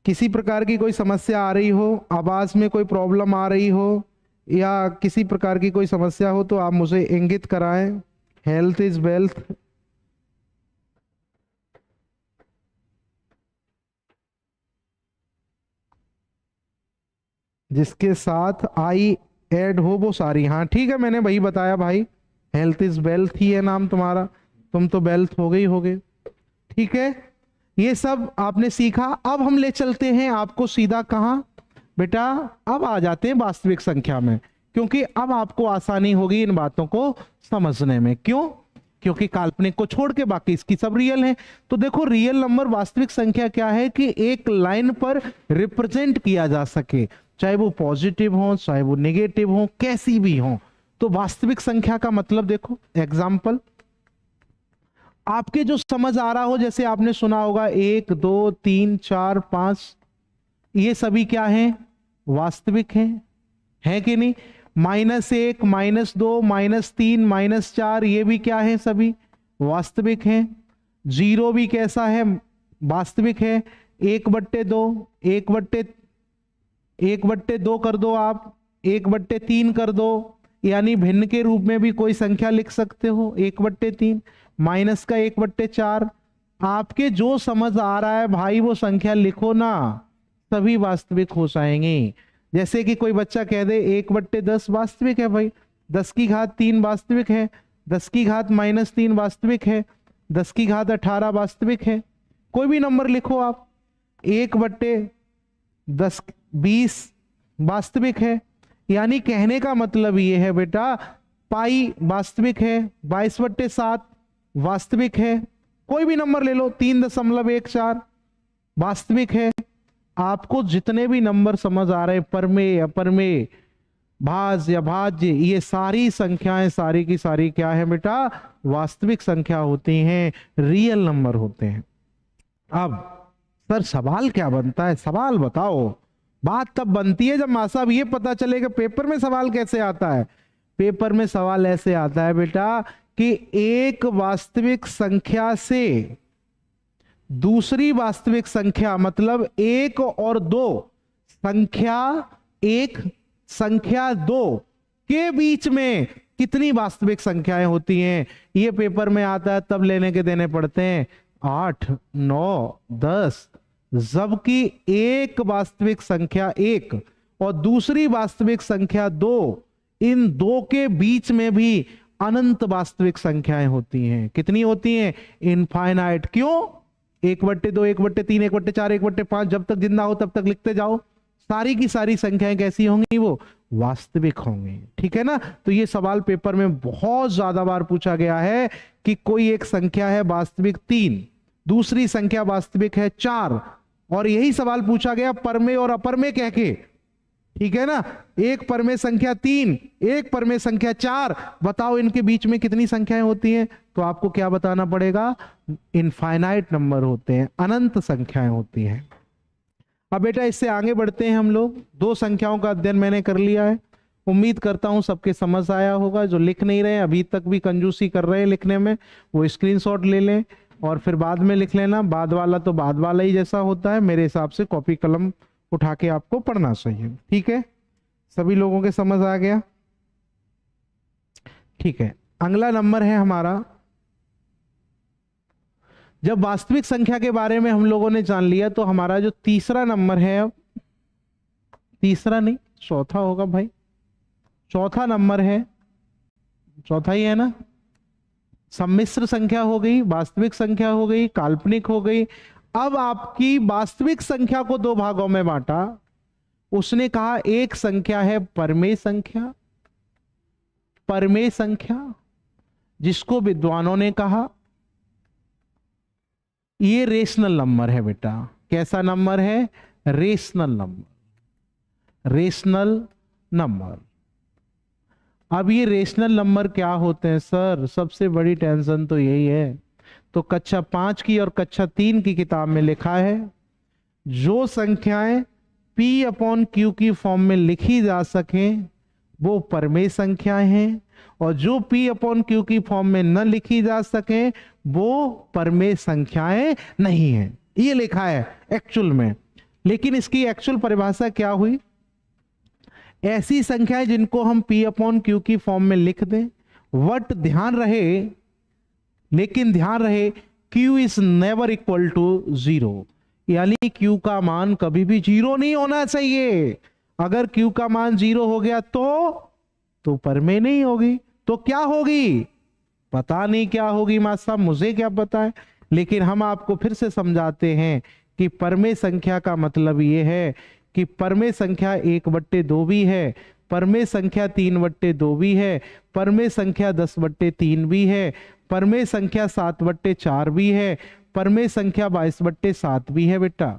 किसी प्रकार की कोई समस्या आ रही हो, आवाज में कोई प्रॉब्लम आ रही हो या किसी प्रकार की कोई समस्या हो तो आप मुझे इंगित कराएं। Health is wealth. जिसके साथ आई ऐड हो वो सारी, हाँ ठीक है, मैंने वही बताया भाई, हेल्थ इज वेल्थ ही है नाम तुम्हारा, तुम तो वेल्थ हो गए। ठीक है, ये सब आपने सीखा। अब हम ले चलते हैं आपको सीधा कहां बेटा? अब आ जाते हैं वास्तविक संख्या में, क्योंकि अब आपको आसानी होगी इन बातों को समझने में। क्यों? क्योंकि काल्पनिक को छोड़ के बाकी इसकी सब रियल है। तो देखो रियल नंबर वास्तविक संख्या क्या है कि एक लाइन पर रिप्रेजेंट किया जा सके, चाहे वो पॉजिटिव हो चाहे वो नेगेटिव हो, कैसी भी हो। तो वास्तविक संख्या का मतलब देखो, एग्जाम्पल आपके जो समझ आ रहा हो, जैसे आपने सुना होगा 1 2 3 4 5, ये सभी क्या हैं? वास्तविक हैं, है कि नहीं? -1 -2 -3 -4 ये भी क्या है? सभी वास्तविक हैं। जीरो भी कैसा है, वास्तविक है। 1/2, 1/2 कर दो आप, 1/3 कर दो, यानी भिन्न के रूप में भी कोई संख्या लिख सकते हो 1/3, माइनस का 1/4। आपके जो समझ आ रहा है भाई वो संख्या लिखो ना, सभी वास्तविक हो जाएंगे। जैसे कि कोई बच्चा कह दे 1/10 वास्तविक है भाई, 10 की घात 3 वास्तविक है, 10 की घात -3 वास्तविक है, 10 की घात 18 वास्तविक है। कोई भी नंबर लिखो आप, 1/10 20 वास्तविक है। यानी कहने का मतलब ये है बेटा, पाई वास्तविक है, 22/7 वास्तविक है। कोई भी नंबर ले लो, 3.14 वास्तविक है। आपको जितने भी नंबर समझ आ रहे, परमेय अपरमेय, भाज्य या भाज्य, ये सारी संख्याएं सारी की सारी क्या है बेटा, वास्तविक संख्या होती हैं, रियल नंबर होते हैं। अब सर सवाल क्या बनता है, सवाल बताओ। बात तब बनती है जब मां साहब ये पता चलेगा पेपर में सवाल कैसे आता है। पेपर में सवाल ऐसे आता है बेटा कि एक वास्तविक संख्या से दूसरी वास्तविक संख्या, मतलब 1 और 2 संख्या, 1 संख्या 2 के बीच में कितनी वास्तविक संख्याएं होती हैं। ये पेपर में आता है, तब लेने के देने पड़ते हैं 8, 9, 10। जबकि एक वास्तविक संख्या 1 और दूसरी वास्तविक संख्या 2, इन दो के बीच में भी अनंत वास्तविक संख्याएं होती हैं। कितनी होती हैं, इनफाइनाइट। क्यों, 1/2, 1/3, 1/4, 1/5, जब तक जिंदा हो तब तक लिखते जाओ। सारी की सारी संख्याएं कैसी होंगी, वो वास्तविक होंगी। ठीक है ना। तो ये सवाल पेपर में बहुत ज्यादा बार पूछा गया है कि कोई एक संख्या है वास्तविक 3, दूसरी संख्या वास्तविक है 4, और यही सवाल पूछा गया परमेय और अपरमेय कह के। ठीक है ना, एक परमेय संख्या 3, एक परमेय संख्या 4, बताओ इनके बीच में कितनी संख्याएं होती हैं। तो आपको क्या बताना पड़ेगा, इनफाइनाइट नंबर होते हैं, अनंत संख्याएं होती हैं। अब बेटा इससे आगे बढ़ते हैं हम लोग। 2 संख्याओं का अध्ययन मैंने कर लिया है, उम्मीद करता हूं सबके समझ आया होगा। जो लिख नहीं रहे, अभी तक भी कंजूसी कर रहे हैं लिखने में, वो स्क्रीनशॉट ले लें और फिर बाद में लिख लेना। बाद वाला तो बाद वाला ही जैसा होता है, मेरे हिसाब से कॉपी कलम उठा के आपको पढ़ना चाहिए। ठीक है, सभी लोगों के समझ आ गया। ठीक है, अगला नंबर है हमारा, जब वास्तविक संख्या के बारे में हम लोगों ने जान लिया तो हमारा जो तीसरा नंबर है, अब तीसरा नहीं चौथा होगा भाई, चौथा नंबर है, चौथा ही है ना। सम्मिश्र संख्या हो गई, वास्तविक संख्या हो गई, काल्पनिक हो गई। अब आपकी वास्तविक संख्या को 2 भागों में बांटा। उसने कहा एक संख्या है परमेय संख्या, परमेय संख्या जिसको विद्वानों ने कहा ये रेशनल नंबर है बेटा। कैसा नंबर है, रेशनल नंबर, रेशनल नंबर। अब ये रेशनल नंबर क्या होते हैं सर, सबसे बड़ी टेंशन तो यही है। तो कक्षा 5 की और कक्षा 3 की किताब में लिखा है, जो संख्याएं P/Q की फॉर्म में लिखी जा सकें वो परमेय संख्याएं हैं, और जो P/Q की फॉर्म में न लिखी जा सके वो परमेय संख्याएं नहीं हैं। ये लिखा है एक्चुअल में। लेकिन इसकी एक्चुअल परिभाषा क्या हुई, ऐसी संख्याएं जिनको हम P/Q की फॉर्म में लिख दें, वट ध्यान रहे, लेकिन ध्यान रहे Q is never equal to 0, यानी Q का मान कभी भी 0 नहीं होना चाहिए। अगर Q का मान 0 हो गया तो परमेय नहीं होगी। तो क्या होगी, पता नहीं क्या होगी मां साहब, मुझे क्या पता है। लेकिन हम आपको फिर से समझाते हैं कि परमेय संख्या का मतलब ये है कि परमेय संख्या 1/2 भी है, परमेय संख्या 3/2 भी है, परमेय संख्या 10/3 भी है, परमेय संख्या 7/4 भी है, परमेय संख्या 22/7 भी है बेटा।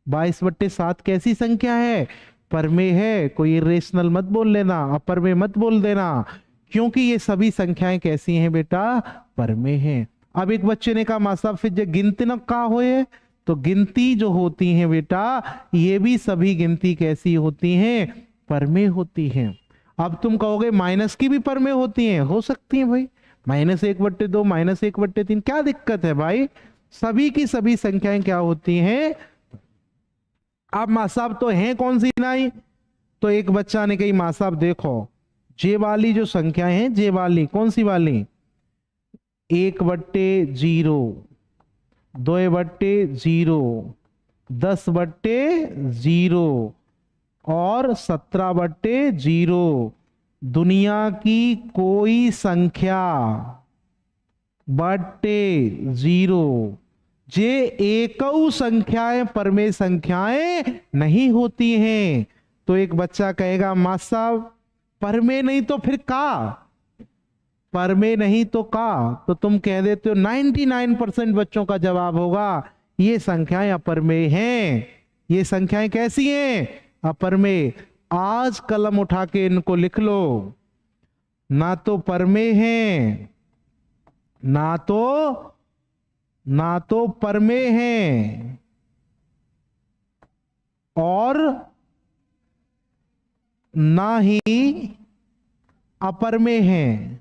22/7 कैसी संख्या है, परमेय है। कोई इरेशनल मत बोल लेना, अपरमेय मत बोल देना, क्योंकि ये सभी संख्याएं कैसी हैं बेटा, परमेय हैं। अब एक बच्चे ने कहा मास्टर फिर जो गिनती न का होए, तो गिनती जो होती है बेटा ये भी सभी गिनती कैसी होती हैं, परमेय होती हैं। अब तुम कहोगे माइनस की भी परमेय होती हैं, हो सकती हैं भाई, -1/2, -1/3, क्या दिक्कत है भाई? सभी की सभी संख्याएं क्या होती हैं? अब माँ साहब तो हैं कौन सी नहीं? तो एक बच्चा ने कही माँ साहब देखो, जे वाली जो संख्याएं हैं, जे वाली कौन सी वाली? 1/0, 2/0, 10/0 और 17/0, दुनिया की कोई संख्या /0 जे एकौ संख्याएं परमेय संख्याएं नहीं होती हैं। तो एक बच्चा कहेगा मां साहब परमेय नहीं तो फिर का? परमेय नहीं तो का? तो तुम कह देते हो 99% बच्चों का जवाब होगा ये संख्याएं अपरमेय हैं। ये संख्याएं कैसी हैं? अपरमेय। आज कलम उठा के इनको लिख लो, ना तो परमेय हैं, ना तो परमेय हैं और ना ही अपरमेय हैं।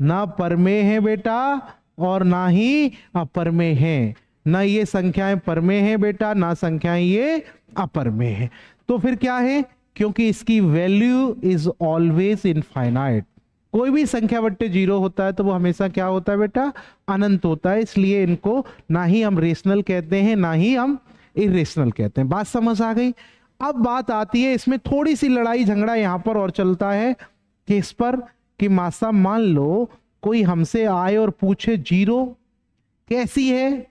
ना परमेय है बेटा और ना ही अपरमेय है। ना ये संख्याएं परमेय है बेटा, ना संख्याएं ये अपरमेय है। तो फिर क्या है? क्योंकि इसकी वैल्यू इज ऑलवेज इनफाइनाइट। कोई भी संख्या बट्टे 0 होता है तो वो हमेशा क्या होता है बेटा? अनंत होता है। इसलिए इनको ना ही हम रेशनल कहते हैं, ना ही हम इरेशनल कहते हैं। बात समझ आ गई? अब बात आती है, इसमें थोड़ी सी लड़ाई झगड़ा यहां पर और चलता है किस पर, कि मासा मान लो कोई हमसे आए और पूछे 0 कैसी है,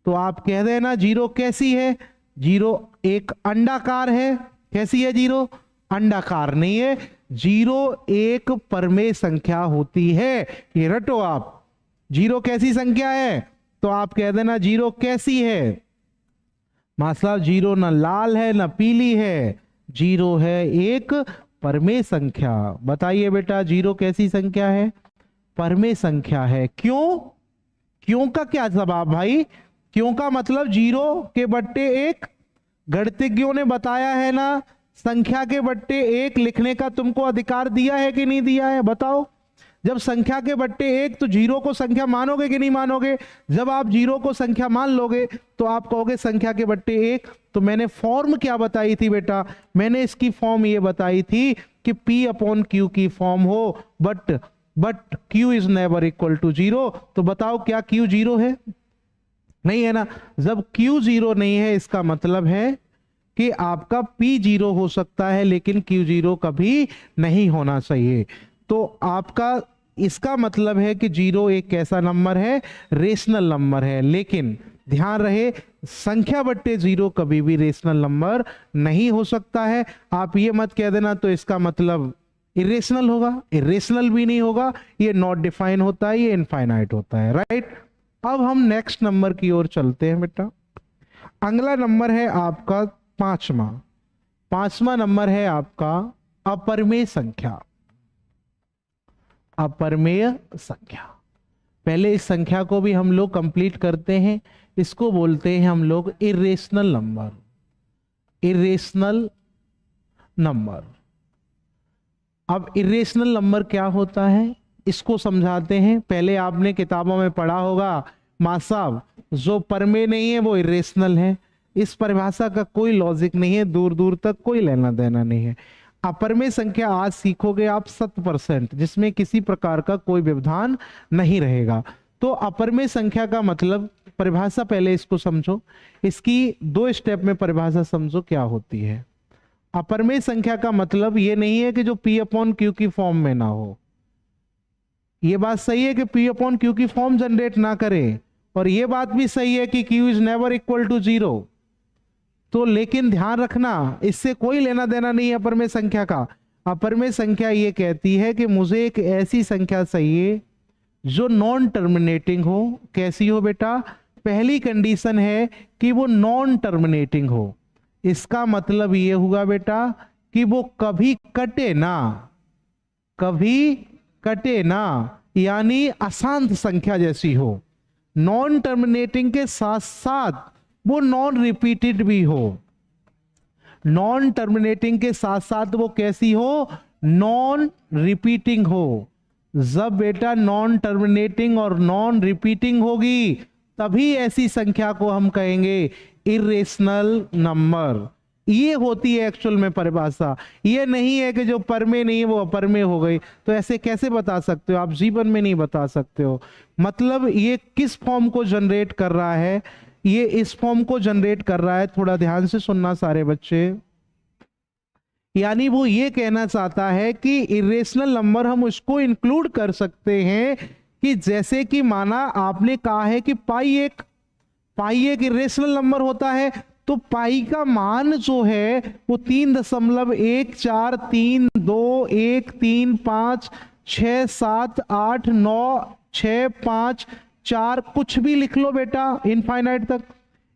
तो आप कह देना 0 कैसी है? 0 एक अंडाकार है। कैसी है 0? अंडाकार नहीं है। 0 एक परमेय संख्या होती है। ये रटो आप। 0 कैसी संख्या है? तो आप कह देना 0 कैसी है? मतलब 0 ना लाल है ना पीली है, 0 है एक परमेय संख्या। बताइए बेटा 0 कैसी संख्या है? परमेय संख्या है। क्यों? क्यों का क्या जवाब भाई? क्यों का मतलब 0 के बट्टे 1, गणितज्ञों ने बताया है ना, संख्या के बट्टे 1 लिखने का तुमको अधिकार दिया है कि नहीं दिया है? बताओ। जब संख्या के बट्टे 1 तो 0 को संख्या मानोगे कि नहीं मानोगे? जब आप 0 को संख्या मान लोगे तो आप कहोगे संख्या के बट्टे 1। तो मैंने फॉर्म क्या बताई थी बेटा? मैंने इसकी फॉर्म ये बताई थी कि P/Q की फॉर्म हो, but Q is never equal to 0। तो बताओ क्या Q 0 है? नहीं है ना। जब Q 0 नहीं है इसका मतलब है कि आपका P 0 हो सकता है लेकिन Q 0 कभी नहीं होना चाहिए। तो आपका इसका मतलब है कि 0 एक कैसा नंबर है? रेशनल नंबर है। लेकिन ध्यान रहे संख्या बट्टे 0 कभी भी रेशनल नंबर नहीं हो सकता है। आप ये मत कह देना तो इसका मतलब इरेशनल होगा, इरेशनल भी नहीं होगा। ये नॉट डिफाइन होता है, ये इनफाइनाइट होता है। राइट। अब हम नेक्स्ट नंबर की ओर चलते हैं बेटा। अगला नंबर है आपका 5वां। 5वां नंबर है आपका अपरमेय संख्या। अपरमेय संख्या। पहले इस संख्या को भी हम लोग कंप्लीट करते हैं। इसको बोलते हैं हम लोग इरेशनल नंबर। Irrational number. अब इरेशनल नंबर क्या होता है इसको समझाते हैं। पहले आपने किताबों में पढ़ा होगा मां साहब जो परमेय नहीं है वो इरेशनल है। इस परिभाषा का कोई लॉजिक नहीं है, दूर दूर तक कोई लेना देना नहीं है। अपरमेय संख्या आज सीखोगे आप 100%, जिसमें किसी प्रकार का कोई व्यवधान नहीं रहेगा। तो अपरमेय संख्या का मतलब परिभाषा पहले इसको समझो, इसकी 2 स्टेप में परिभाषा समझो क्या होती है। अपरमेय संख्या का मतलब ये नहीं है कि जो P/Q की फॉर्म में ना हो। ये बात सही है कि P/Q की फॉर्म जनरेट ना करे, और ये बात भी सही है कि Q is never equal to 0। तो लेकिन ध्यान रखना इससे कोई लेना देना नहीं है अपरमेय संख्या का। अपरमेय संख्या ये कहती है कि मुझे एक ऐसी संख्या चाहिए जो नॉन टर्मिनेटिंग हो। कैसी हो बेटा? पहली कंडीशन है कि वो नॉन टर्मिनेटिंग हो। इसका मतलब ये हुआ बेटा कि वो कभी कटे ना, कभी कटे ना, यानी अशांत संख्या जैसी हो। नॉन टर्मिनेटिंग के साथ साथ वो नॉन रिपीटेड भी हो। नॉन टर्मिनेटिंग के साथ साथ वो कैसी हो? नॉन रिपीटिंग हो। जब बेटा नॉन टर्मिनेटिंग और नॉन रिपीटिंग होगी तभी ऐसी संख्या को हम कहेंगे इरेशनल नंबर। ये होती है एक्चुअल में परिभाषा। ये नहीं है कि जो पर में नहीं है वो अपर में हो गई। तो ऐसे कैसे बता सकते हो आप? जीवन में नहीं बता सकते हो। मतलब ये किस फॉर्म को जनरेट कर रहा है? ये इस फॉर्म को जनरेट कर रहा है। थोड़ा ध्यान से सुनना सारे बच्चे। यानी वो ये कहना चाहता है कि इरेशनल नंबर हम उसको इंक्लूड कर सकते हैं कि जैसे कि माना आपने कहा है कि पाई एक इरेशनल नंबर होता है, तो पाई का मान जो है वो 3.141356786589654 कुछ भी लिख लो बेटा इनफाइनाइट तक।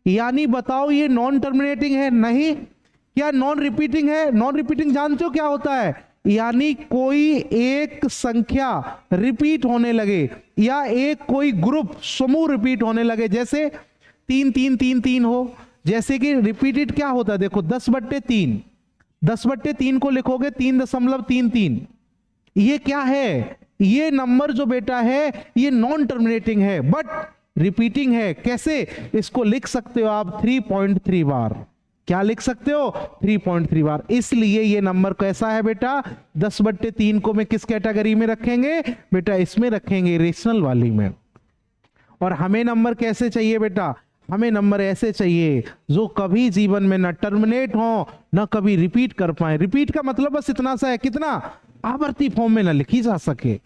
यानी बताओ ये नॉन टर्मिनेटिंग है? नहीं। क्या नॉन रिपीटिंग है? नॉन रिपीटिंग जानते हो क्या होता है? यानी कोई एक संख्या रिपीट होने लगे या एक कोई ग्रुप समूह रिपीट होने लगे, जैसे 3 हो। जैसे कि रिपीटेड क्या होता है? देखो 10/3, 10/3 को लिखोगे 3.33। ये क्या है? ये नंबर जो बेटा है ये नॉन टर्मिनेटिंग है बट रिपीटिंग है। कैसे? इसको लिख सकते हो आप 3.3 बार। क्या लिख सकते हो? 3.3 बार। इसलिए ये नंबर कैसा है बेटा? 10/3 को मैं किस कैटेगरी में रखेंगे बेटा? इसमें रखेंगे, रेशनल वाली में। और हमें नंबर कैसे चाहिए बेटा? हमें नंबर ऐसे चाहिए जो कभी जीवन में न टर्मिनेट हो न कभी रिपीट कर पाए। रिपीट का मतलब बस इतना सा है, कितना? आवर्ती फॉर्म में न लिखी जा सके,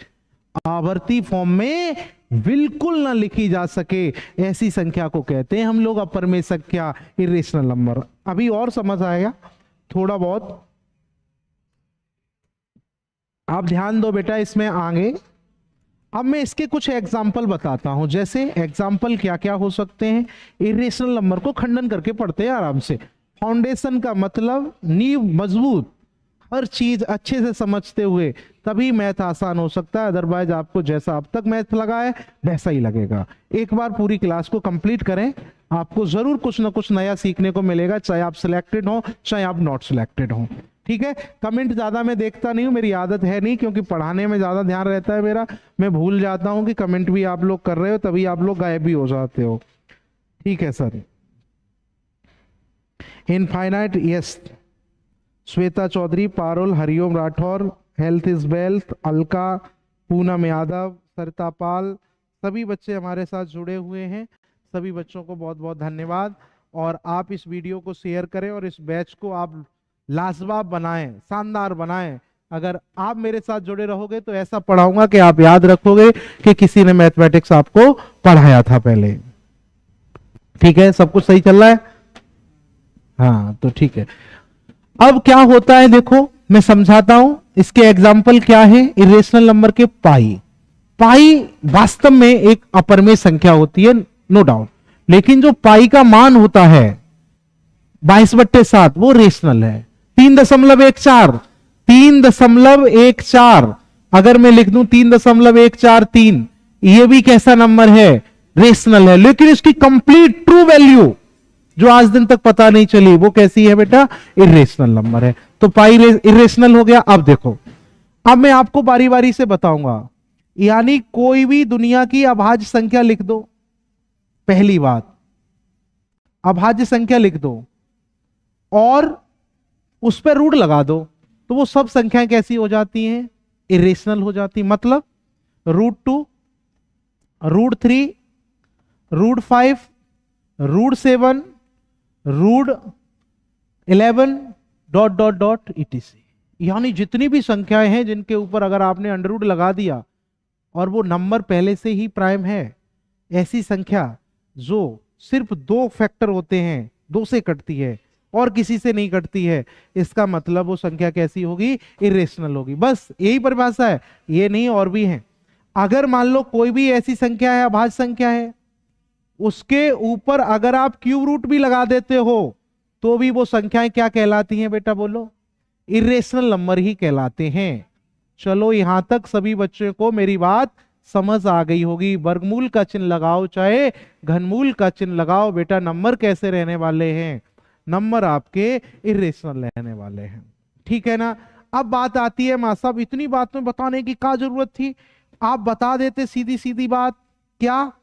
आवर्ती फॉर्म में बिल्कुल ना लिखी जा सके, ऐसी संख्या को कहते हैं हम लोग अपर में संख्या, इरेशनल नंबर। अभी और समझ आएगा थोड़ा बहुत। आप ध्यान दो बेटा इसमें आगे। अब मैं इसके कुछ एग्जाम्पल बताता हूं। जैसे एग्जाम्पल क्या क्या हो सकते हैं? इरेशनल नंबर को खंडन करके पढ़ते हैं आराम से। फाउंडेशन का मतलब नींव मजबूत, हर चीज अच्छे से समझते हुए तभी मैथ आसान हो सकता है। अदरवाइज आपको जैसा अब तक मैथ लगा है वैसा ही लगेगा। एक बार पूरी क्लास को कंप्लीट करें, आपको जरूर कुछ ना कुछ नया सीखने को मिलेगा, चाहे आप सिलेक्टेड हो चाहे आप नॉट सिलेक्टेड हो। ठीक है? कमेंट ज्यादा मैं देखता नहीं हूं, मेरी आदत है नहीं, क्योंकि पढ़ाने में ज्यादा ध्यान रहता है मेरा। मैं भूल जाता हूं कि कमेंट भी आप लोग कर रहे हो, तभी आप लोग गायब भी हो जाते हो। ठीक है sir. Infinite, yes. Shweta Chaudhary, Parul, Hariom Rathore, health is wealth, Alka, Poonam Yadav, Sarita Pal, सभी बच्चे हमारे साथ जुड़े हुए हैं। सभी बच्चों को बहुत बहुत धन्यवाद। और आप इस वीडियो को शेयर करें और इस बैच को आप लाजवाब बनाएं, शानदार बनाएं। अगर आप मेरे साथ जुड़े रहोगे तो ऐसा पढ़ाऊंगा कि आप याद रखोगे कि किसी ने मैथमेटिक्स आपको पढ़ाया था पहले। ठीक है? सब कुछ सही चल रहा है? हाँ तो ठीक है। अब क्या होता है देखो, मैं समझाता हूं। इसके एग्जाम्पल क्या है? इरेशनल नंबर के पाई। पाई वास्तव में एक अपरमेय संख्या होती है, नो डाउट, लेकिन जो पाई का मान होता है 22/7 वो रेशनल है। 3.14, 3.14 अगर मैं लिख दूं 3.143, ये भी कैसा नंबर है? रेशनल है। लेकिन इसकी कंप्लीट ट्रू वैल्यू जो आज दिन तक पता नहीं चली वो कैसी है बेटा? इरेशनल नंबर है। तो पाई इरेशनल हो गया। अब देखो, अब मैं आपको बारी बारी से बताऊंगा। यानी कोई भी दुनिया की अभाज्य संख्या लिख दो। पहली बात, अभाज्य संख्या लिख दो और उस पर रूट लगा दो, तो वो सब संख्याएं कैसी हो जाती हैं? इरेशनल हो जाती। मतलब √2, √3, √5, √7, √11 ... etc। यानी जितनी भी संख्याएं हैं जिनके ऊपर अगर आपने अंडर लगा दिया और वो नंबर पहले से ही प्राइम है, ऐसी संख्या जो सिर्फ 2 फैक्टर होते हैं, 2 से कटती है और किसी से नहीं कटती है, इसका मतलब वो संख्या कैसी होगी? इरेशनल होगी। बस यही परिभाषा है, ये नहीं और भी है। अगर मान लो कोई भी ऐसी संख्या है, अभाज्य संख्या है, उसके ऊपर अगर आप क्यूब रूट भी लगा देते हो तो भी वो संख्याएं क्या कहलाती हैं बेटा? बोलो, इरेशनल नंबर ही कहलाते हैं। चलो यहां तक सभी बच्चों को मेरी बात समझ आ गई होगी। वर्गमूल का चिन्ह लगाओ चाहे घनमूल का चिन्ह लगाओ बेटा, नंबर कैसे रहने वाले हैं? नंबर आपके इरेशनल रहने वाले हैं। ठीक है ना? अब बात आती है, मां साहब इतनी बात में बताने की क्या जरूरत थी? आप बता देते सीधी सीधी बात, क्या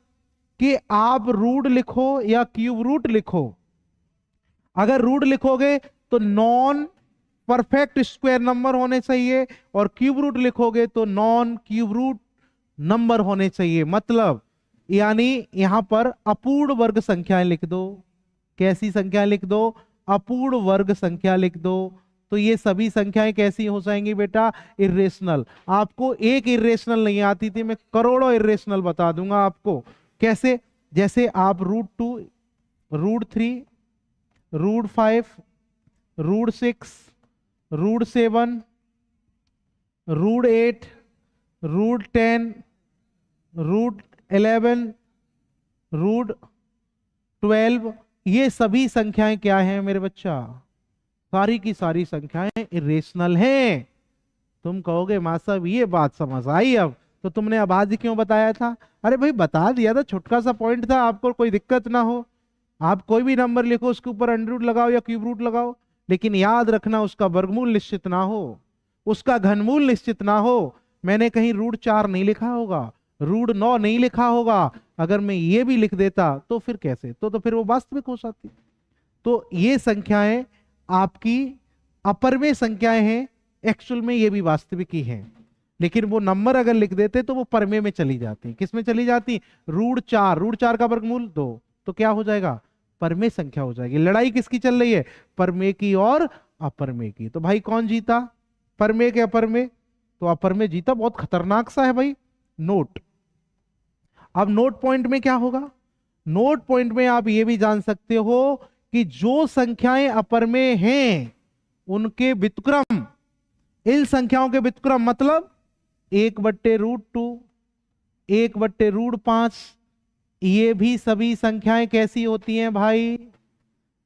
कि आप रूट लिखो या क्यूब रूट लिखो। अगर रूट लिखोगे तो नॉन परफेक्ट स्क्वायर नंबर होने चाहिए, और क्यूब रूट लिखोगे तो नॉन क्यूब रूट नंबर होने चाहिए। मतलब यानी यहां पर अपूर्ण वर्ग संख्याएं लिख दो। कैसी संख्या लिख दो? अपूर्ण वर्ग संख्या लिख दो। तो ये सभी संख्याएं कैसी हो जाएंगी बेटा? इर्रेशनल। आपको एक इर्रेशनल नहीं आती थी, मैं करोड़ों इर्रेशनल बता दूंगा आपको। कैसे? जैसे आप √2, √3, √5, √6, √7, √8, √10, √11, √12, ये सभी संख्याएं क्या हैं मेरे बच्चा? सारी की सारी संख्याएं इरेशनल हैं। तुम कहोगे मां साहब ये बात समझ आई अब, तो तुमने अब आज क्यों बताया था? अरे भाई बता दिया था, छोटका सा पॉइंट था, आपको कोई दिक्कत ना हो। आप कोई भी नंबर लिखो, उसके ऊपर अंडर रूट लगाओ या क्यूब रूट लगाओ, लेकिन याद रखना उसका वर्गमूल निश्चित ना हो, उसका घनमूल निश्चित ना हो। मैंने कहीं √4 नहीं लिखा होगा, √9 नहीं लिखा होगा। अगर मैं ये भी लिख देता तो फिर कैसे? तो फिर वो वास्तविक हो जाती। तो ये संख्याएं आपकी अपरमेय संख्याएं हैं, एक्चुअल में ये भी वास्तविक ही हैं, लेकिन वो नंबर अगर लिख देते तो वो परमेय में चली जाती। किस में चली जाती? √4, √4 का वर्गमूल 2, तो क्या हो जाएगा? परमेय संख्या हो जाएगी। लड़ाई किसकी चल रही है? परमेय की और अपरमेय की। तो भाई कौन जीता, परमेय के अपरमेय? तो अपरमेय जीता। बहुत खतरनाक सा है भाई। नोट, अब नोट पॉइंट में क्या होगा? नोट पॉइंट में आप ये भी जान सकते हो कि जो संख्याएं अपरमेय हैं उनके व्युत्क्रम, इन संख्याओं के व्युत्क्रम मतलब 1/√2, 1/5, ये भी सभी संख्याएं कैसी होती हैं भाई?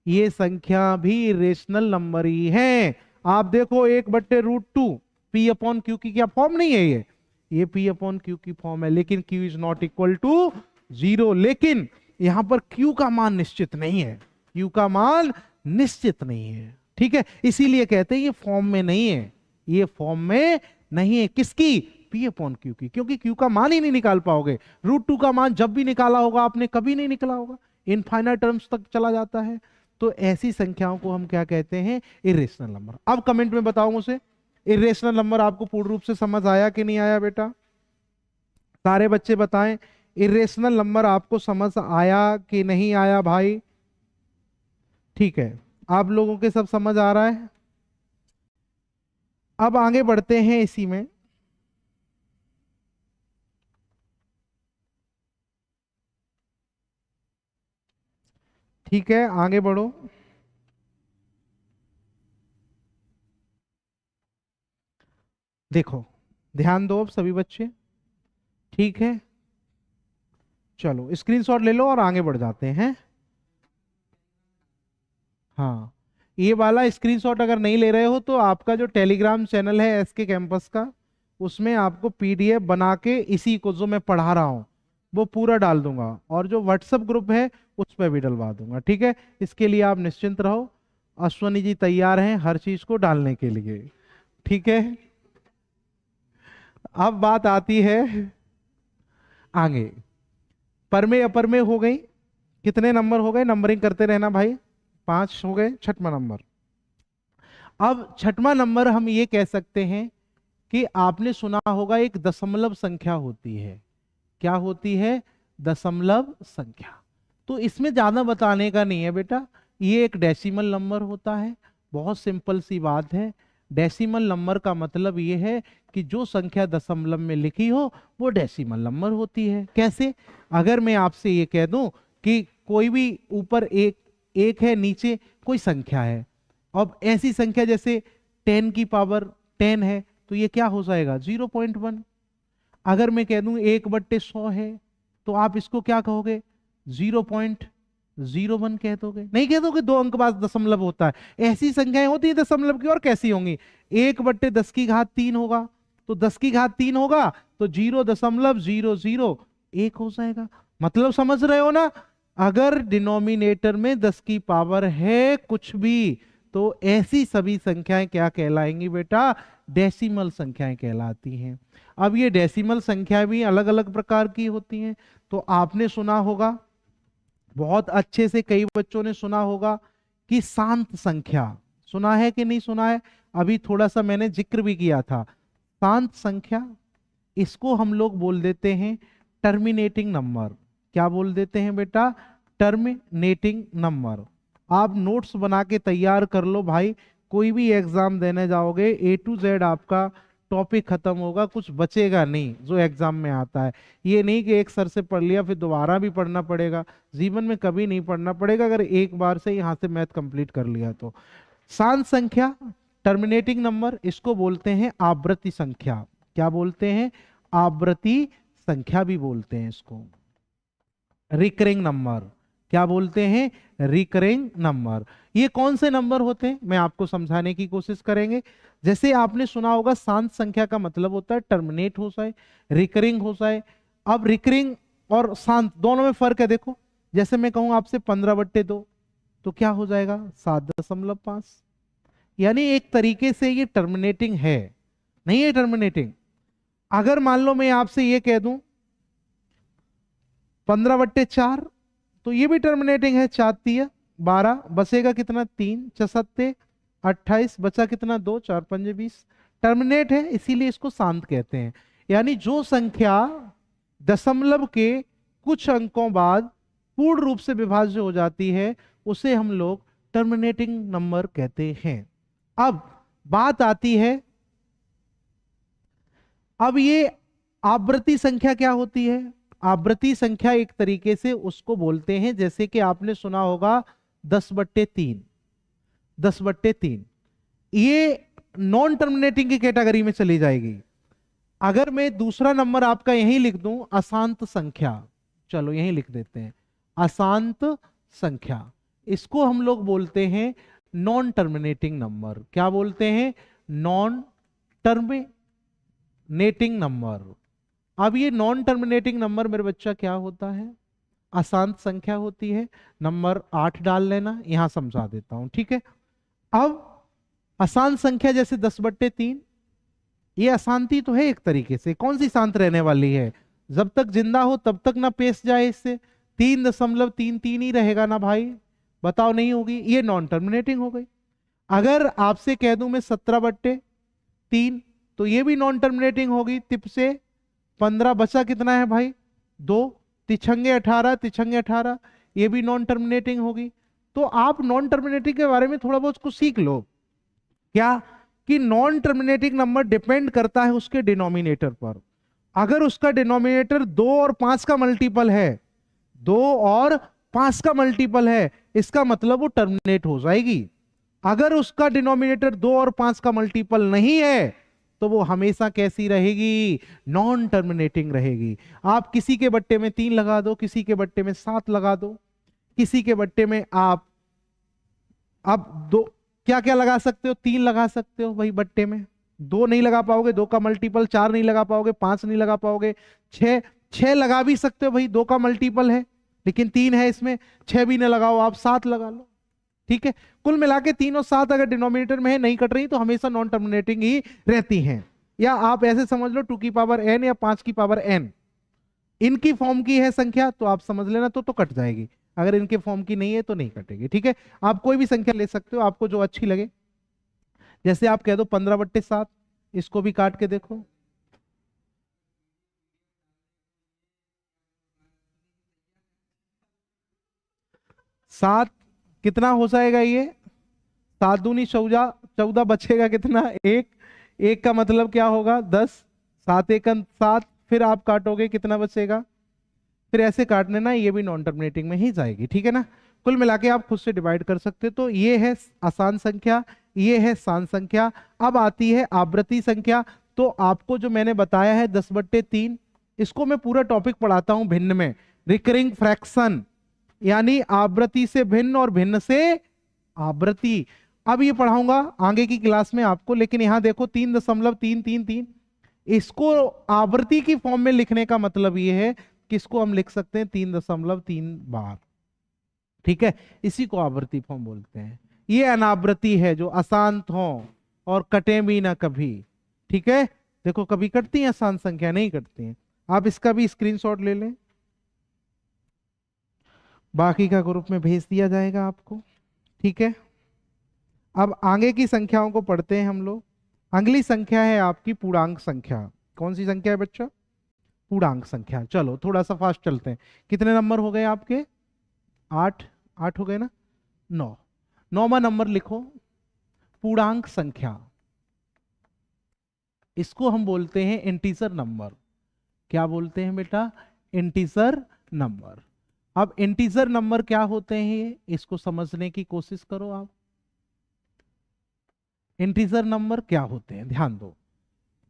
ये संख्या भी रेशनल नंबर ही हैं। आप देखो 1/√2 P/Q की क्या फॉर्म नहीं है? ये P/Q की फॉर्म है, लेकिन Q is not equal to 0। लेकिन यहां पर Q का मान निश्चित नहीं है, Q का मान निश्चित नहीं है, ठीक है। इसीलिए कहते हैं ये फॉर्म में नहीं है, ये फॉर्म में नहीं है। किसकी? P/Q की, क्योंकि Q का मान ही नहीं निकाल पाओगे। √2 का मान जब भी निकाला होगा आपने, कभी नहीं निकला होगा, इनफाइनाइट टर्म्स तक चला जाता है। तो ऐसी संख्याओं को हम क्या कहते हैं? Irrational number. अब कमेंट में बताओ मुझे, इरेशनल नंबर आपको पूर्ण रूप से समझ आया कि नहीं आया बेटा? सारे बच्चे बताएं, इरेशनल नंबर आपको समझ आया कि नहीं आया भाई? ठीक है, आप लोगों के सब समझ आ रहा है। अब आगे बढ़ते हैं इसी में। ठीक है, आगे बढ़ो। देखो, ध्यान दो अब सभी बच्चे, ठीक है। चलो स्क्रीनशॉट ले लो और आगे बढ़ जाते हैं। हाँ, ये वाला स्क्रीनशॉट अगर नहीं ले रहे हो तो आपका जो टेलीग्राम चैनल है एसके कैंपस का, उसमें आपको पीडीएफ बना के इसी को जो मैं पढ़ा रहा हूँ वो पूरा डाल दूंगा, और जो व्हाट्सएप ग्रुप है उस पर भी डलवा दूंगा, ठीक है। इसके लिए आप निश्चिंत रहो, अश्वनी जी तैयार हैं हर चीज को डालने के लिए, ठीक है। अब बात आती है आगे, परमेय अपरमेय हो गई। कितने नंबर हो गए? नंबरिंग करते रहना भाई। 5 हो गए। छठवां नंबर, अब छठवां नंबर हम ये कह सकते हैं कि आपने सुना होगा एक दशमलव संख्या होती है। क्या होती है? दशमलव संख्या। तो इसमें ज्यादा बताने का नहीं है बेटा, ये एक डेसिमल नंबर होता है। बहुत सिंपल सी बात है। डेसिमल नंबर का मतलब ये है कि जो संख्या दशमलव में लिखी हो वो डेसिमल नंबर होती है। कैसे? अगर मैं आपसे ये कह दूं कि कोई भी ऊपर एक है, नीचे कोई संख्या है, अब ऐसी संख्या जैसे 10 की पावर 10 है, तो ये क्या हो जाएगा? 0.1। अगर मैं कह दूं 1/100 है, तो आप इसको क्या कहोगे? 0.01 कह दोगे, नहीं कह दोगे। 2 अंक बाद दशमलव होता है। ऐसी संख्याएं होती है दशमलव की, और कैसी होंगी? 1/10⁻³ होगा, तो 10⁻³ होगा तो 0.001 हो जाएगा। मतलब समझ रहे हो ना? अगर डिनोमिनेटर में 10 की पावर है कुछ भी, तो ऐसी सभी संख्याएं क्या कहलाएंगी बेटा? डेसिमल संख्याएं कहलाती हैं। अब ये डेसिमल संख्या भी अलग अलग प्रकार की होती हैं। तो आपने सुना होगा, बहुत अच्छे से कई बच्चों ने सुना होगा कि शांत संख्या, सुना है कि नहीं सुना है? अभी थोड़ा सा मैंने जिक्र भी किया था। शांत संख्या, इसको हम लोग बोल देते हैं टर्मिनेटिंग नंबर। क्या बोल देते हैं बेटा? Terminating number. आप नोट्स बना के तैयार कर लो भाई, कोई भी एग्जाम देने जाओगे A to Z आपका टॉपिक खत्म होगा, कुछ बचेगा नहीं जो एग्जाम में आता है। ये नहीं कि एक सर से पढ़ लिया फिर दोबारा भी पढ़ना पड़ेगा, जीवन में कभी नहीं पढ़ना पड़ेगा अगर एक बार से यहाँ से मैथ कंप्लीट कर लिया तो। शांत संख्या, टर्मिनेटिंग नंबर, इसको बोलते हैं आवृत्ति संख्या। क्या बोलते हैं? आवृत्ति संख्या भी बोलते हैं इसको। रिकरिंग नंबर, क्या बोलते हैं? Recurring number. ये कौन से नंबर होते हैं मैं आपको समझाने की कोशिश करेंगे। जैसे आपने सुना होगा शांत संख्या का मतलब होता है टर्मिनेट हो जाए, रिकरिंग हो जाए। अब रिकरिंग और शांत दोनों में फर्क है। देखो, जैसे मैं कहूं आपसे 15/2 तो क्या हो जाएगा? 7.5। यानी एक तरीके से ये टर्मिनेटिंग है, नहीं है टर्मिनेटिंग। अगर मान लो मैं आपसे ये कह दूं 15/4 तो ये भी टर्मिनेटिंग है। 4×3 12, बचेगा कितना? 3, 6×7 28, बचा कितना? 2, 4×5 20। टर्मिनेट है, इसीलिए इसको शांत कहते हैं। यानी जो संख्या दशमलव के कुछ अंकों बाद पूर्ण रूप से विभाज्य हो जाती है उसे हम लोग टर्मिनेटिंग नंबर कहते हैं। अब बात आती है, अब ये आवृत्ति संख्या क्या होती है? आवृत्ति संख्या एक तरीके से उसको बोलते हैं, जैसे कि आपने सुना होगा 10/3। 10/3 ये नॉन टर्मिनेटिंग की कैटेगरी में चली जाएगी। अगर मैं दूसरा नंबर आपका यहीं लिख दूं अशांत संख्या, चलो यहीं लिख देते हैं अशांत संख्या, इसको हम लोग बोलते हैं नॉन टर्मिनेटिंग नंबर। क्या बोलते हैं? Non terminating number. अब ये नॉन टर्मिनेटिंग नंबर मेरे बच्चा क्या होता है? अशांत संख्या होती है। नंबर 8 डाल लेना, यहां समझा देता हूं, ठीक है। अब अशांत संख्या जैसे 10/3, ये अशांति तो है एक तरीके से। कौन सी शांत रहने वाली है? जब तक जिंदा हो तब तक ना पेश जाए इससे। 3.33 ही रहेगा ना भाई, बताओ नहीं होगी, ये नॉन टर्मिनेटिंग हो गई। अगर आपसे कह दूं मैं 17/3 तो ये भी नॉन टर्मिनेटिंग होगी। तिप से 15, बचा कितना है भाई? 2, तिछंगे 18, तिछंगे 18, ये भी नॉन टर्मिनेटिंग होगी। तो आप नॉन टर्मिनेटिंग के बारे में थोड़ा बहुत कुछ सीख लो। क्या कि नॉन टर्मिनेटिंग नंबर डिपेंड करता है उसके डिनोमिनेटर पर। अगर उसका डिनोमिनेटर 2 और 5 का मल्टीपल है, 2 और 5 का मल्टीपल है, इसका मतलब वो टर्मिनेट हो जाएगी। अगर उसका डिनोमिनेटर 2 और 5 का मल्टीपल नहीं है तो वो हमेशा कैसी रहेगी? नॉन टर्मिनेटिंग रहेगी। आप किसी के बट्टे में 3 लगा दो, किसी के बट्टे में 7 लगा दो, किसी के बट्टे में आप दो क्या क्या लगा सकते हो? 3 लगा सकते हो भाई बट्टे में। 2 नहीं लगा पाओगे, 2 का मल्टीपल। 4 नहीं लगा पाओगे, 5 नहीं लगा पाओगे। 6 लगा भी सकते हो भाई, 2 का मल्टीपल है लेकिन 3 है इसमें। 6 भी ना लगाओ आप, 7 लगा लो, ठीक है। कुल मिला के 3 और 7 अगर डिनोमिनेटर में है, नहीं कट रही, तो हमेशा नॉन टर्मिनेटिंग ही रहती हैं। या आप ऐसे समझ लो 2 की पावर n या 5 की पावर n इनकी फॉर्म की है संख्या तो आप समझ लेना तो कट जाएगी। अगर इनके फॉर्म की नहीं है तो नहीं कटेगी, ठीक है। आप कोई भी संख्या ले सकते हो आपको जो अच्छी लगे। जैसे आप कह दो 15/7, इसको भी काट के देखो। सात कितना हो जाएगा? ये 7 दूनी 14, 14 बचेगा कितना? 1। 1 का मतलब क्या होगा? 10। 7 1 7, फिर आप काटोगे कितना बचेगा? फिर ऐसे काटने ना, ये भी नॉन टर्मिनेटिंग में ही जाएगी, ठीक है ना। कुल मिला के आप खुद से डिवाइड कर सकते हो। तो ये है आसान संख्या, ये है शांत संख्या। अब आती है आवृत्ति संख्या। तो आपको जो मैंने बताया है 10/3, इसको मैं पूरा टॉपिक पढ़ाता हूं भिन्न में। रिकरिंग फ्रैक्शन यानी आवृत्ति से भिन्न और भिन्न से आवृत्ति। अब ये पढ़ाऊंगा आगे की क्लास में आपको, लेकिन यहां देखो 3.333, इसको आवृत्ति की फॉर्म में लिखने का मतलब ये है कि इसको हम लिख सकते हैं 3.3 बार, ठीक है। इसी को आवृत्ति फॉर्म बोलते हैं। ये अनावृति है जो अशांत हो और कटे भी ना कभी। ठीक है, देखो कभी कटती है अशांत संख्या, नहीं कटती है। आप इसका भी स्क्रीनशॉट ले लें, बाकी का ग्रुप में भेज दिया जाएगा आपको। ठीक है, अब आगे की संख्याओं को पढ़ते हैं हम लोग। अगली संख्या है आपकी पूर्णांक संख्या। कौन सी संख्या है बच्चा? पूर्णांक संख्या। चलो थोड़ा सा फास्ट चलते हैं। कितने नंबर हो गए आपके? 8। 8 हो गए ना? 9। 9वां नंबर लिखो, पूर्णांक संख्या। इसको हम बोलते हैं इंटीजर नंबर। क्या बोलते हैं बेटा? Integer number. अब इंटीजर नंबर क्या होते हैं, इसको समझने की कोशिश करो आप। इंटीजर नंबर क्या होते हैं, ध्यान दो।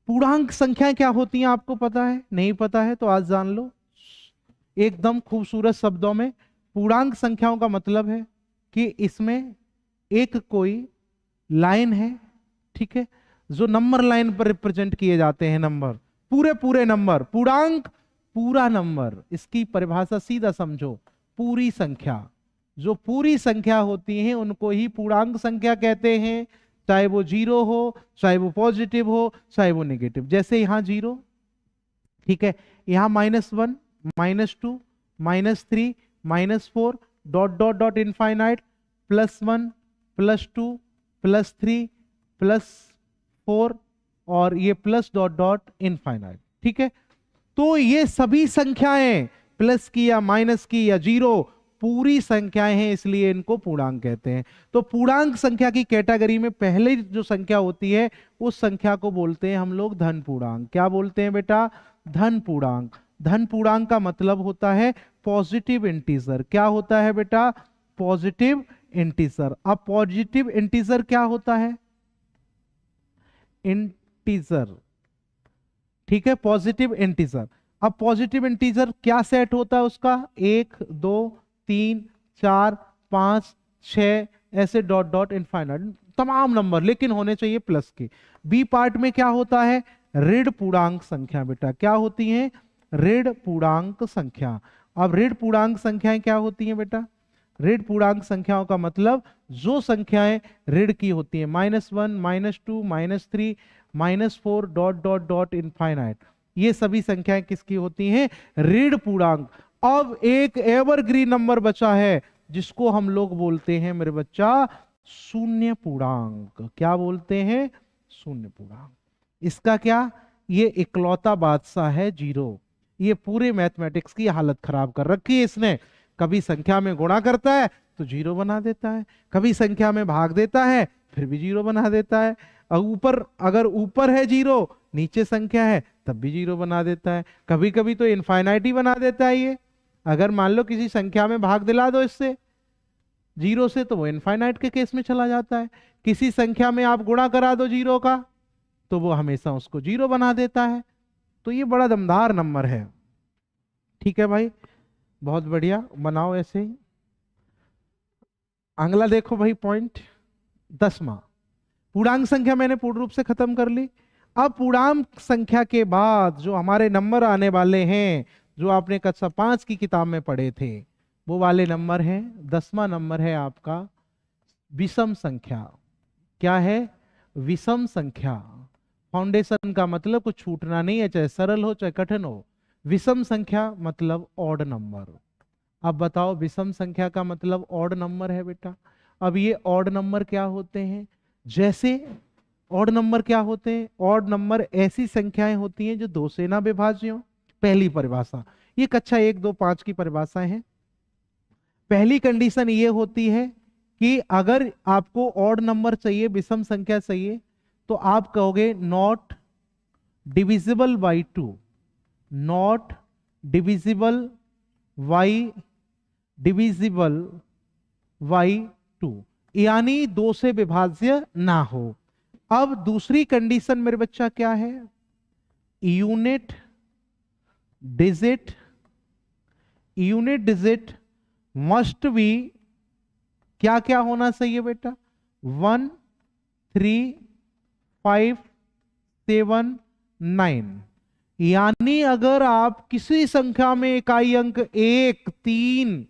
पूर्णांक संख्याएं क्या होती हैं आपको पता है? नहीं पता है तो आज जान लो एकदम खूबसूरत शब्दों में। पूर्णांक संख्याओं का मतलब है कि इसमें एक कोई लाइन है, ठीक है, जो नंबर लाइन पर रिप्रेजेंट किए जाते हैं नंबर, पूरे पूरे नंबर। पूर्णांक पूरा नंबर, इसकी परिभाषा सीधा समझो, पूरी संख्या। जो पूरी संख्या होती है उनको ही पूर्णांक संख्या कहते हैं, चाहे वो जीरो हो, चाहे वो पॉजिटिव हो, चाहे वो नेगेटिव। जैसे यहां जीरो, ठीक है, यहां -1, -2, -3, -4, डॉट डॉट डॉट इनफाइनाइट, +1, +2, +3, +4 और ये प्लस डॉट डॉट इनफाइनाइट। ठीक है, तो ये सभी संख्याएं, प्लस की या माइनस की या जीरो, पूरी संख्याएं हैं, इसलिए इनको पूर्णांक कहते हैं। तो पूर्णांक संख्या की कैटेगरी में पहले जो संख्या होती है उस संख्या को बोलते हैं हम लोग धन पूर्णांक। क्या बोलते हैं बेटा? धन पूर्णांक। धन पूर्णांक का मतलब होता है पॉजिटिव इंटीजर। क्या होता है बेटा? Positive integer. अब पॉजिटिव इंटीजर क्या होता है? इंटीजर, ठीक है, पॉजिटिव इंटीजर। अब पॉजिटिव इंटीजर क्या सेट होता है उसका? 1, 2, 3, 4, 5, 6, ऐसे डॉट डॉट इनफाइनाइट तमाम नंबर, लेकिन होने चाहिए प्लस के। बी पार्ट में क्या होता है? ऋण पूर्णांक संख्या। बेटा क्या होती है? ऋण पूर्णांक संख्या। अब ऋण पूर्णांक संख्याएं क्या होती हैं बेटा? ऋण पूर्णांक संख्याओं का मतलब जो संख्याएं ऋण की होती हैं, -1, -2, -3, -4, डॉट डॉट डॉट इनफाइनाइट, ये सभी संख्याएं किसकी होती हैं? ऋण पूर्णांक। अब एक एवरग्रीन नंबर बचा है जिसको हम लोग बोलते हैं मेरे बच्चा शून्य पूर्णांक। क्या बोलते हैं? शून्य पूर्णांक। इसका क्या? ये इकलौता बादशाह है जीरो। ये पूरे मैथमेटिक्स की हालत खराब कर रखी है इसने। कभी संख्या में गुणा करता है तो जीरो बना देता है, कभी संख्या में भाग देता है फिर भी जीरो बना देता है, ऊपर अगर ऊपर है जीरो, नीचे संख्या है तब भी जीरो बना देता है, कभी कभी तो इनफाइनाइट ही बना देता है ये। अगर मान लो किसी संख्या में भाग दिला दो इससे जीरो से तो वो इनफाइनाइट के केस में चला जाता है। किसी संख्या में आप गुणा करा दो जीरो का तो वो हमेशा उसको जीरो बना देता है। तो ये बड़ा दमदार नंबर है। ठीक है भाई, बहुत बढ़िया, बनाओ ऐसे ही। अगला देखो भाई पॉइंट 10वां। पूर्णांक संख्या मैंने पूर्ण रूप से खत्म कर ली। अब पूर्णांक संख्या के बाद जो हमारे नंबर आने वाले हैं, जो आपने कक्षा 5 की किताब में पढ़े थे, वो वाले नंबर हैं। 10वां नंबर है आपका विषम संख्या। क्या है? विषम संख्या। फाउंडेशन का मतलब कुछ छूटना नहीं है, चाहे सरल हो चाहे कठिन हो। विषम संख्या मतलब ऑड नंबर। अब बताओ, विषम संख्या का मतलब ऑड नंबर है बेटा। अब ये ऑड नंबर क्या होते हैं? जैसे ऑड नंबर क्या होते हैं? ऑड नंबर ऐसी संख्याएं होती हैं जो 2 से ना विभाज्य हो। पहली परिभाषा, ये कक्षा 1, 2, 5 की परिभाषाएं हैं। पहली कंडीशन ये होती है कि अगर आपको ऑड नंबर चाहिए, विषम संख्या चाहिए, तो आप कहोगे not divisible by 2, not divisible by divisible by 2, यानी 2 से विभाज्य ना हो। अब दूसरी कंडीशन मेरे बच्चा क्या है? यूनिट डिजिट मस्ट बी क्या क्या होना चाहिए बेटा? 1, 3, 5, 7, 9। यानी अगर आप किसी संख्या में इकाई अंक 1, 3,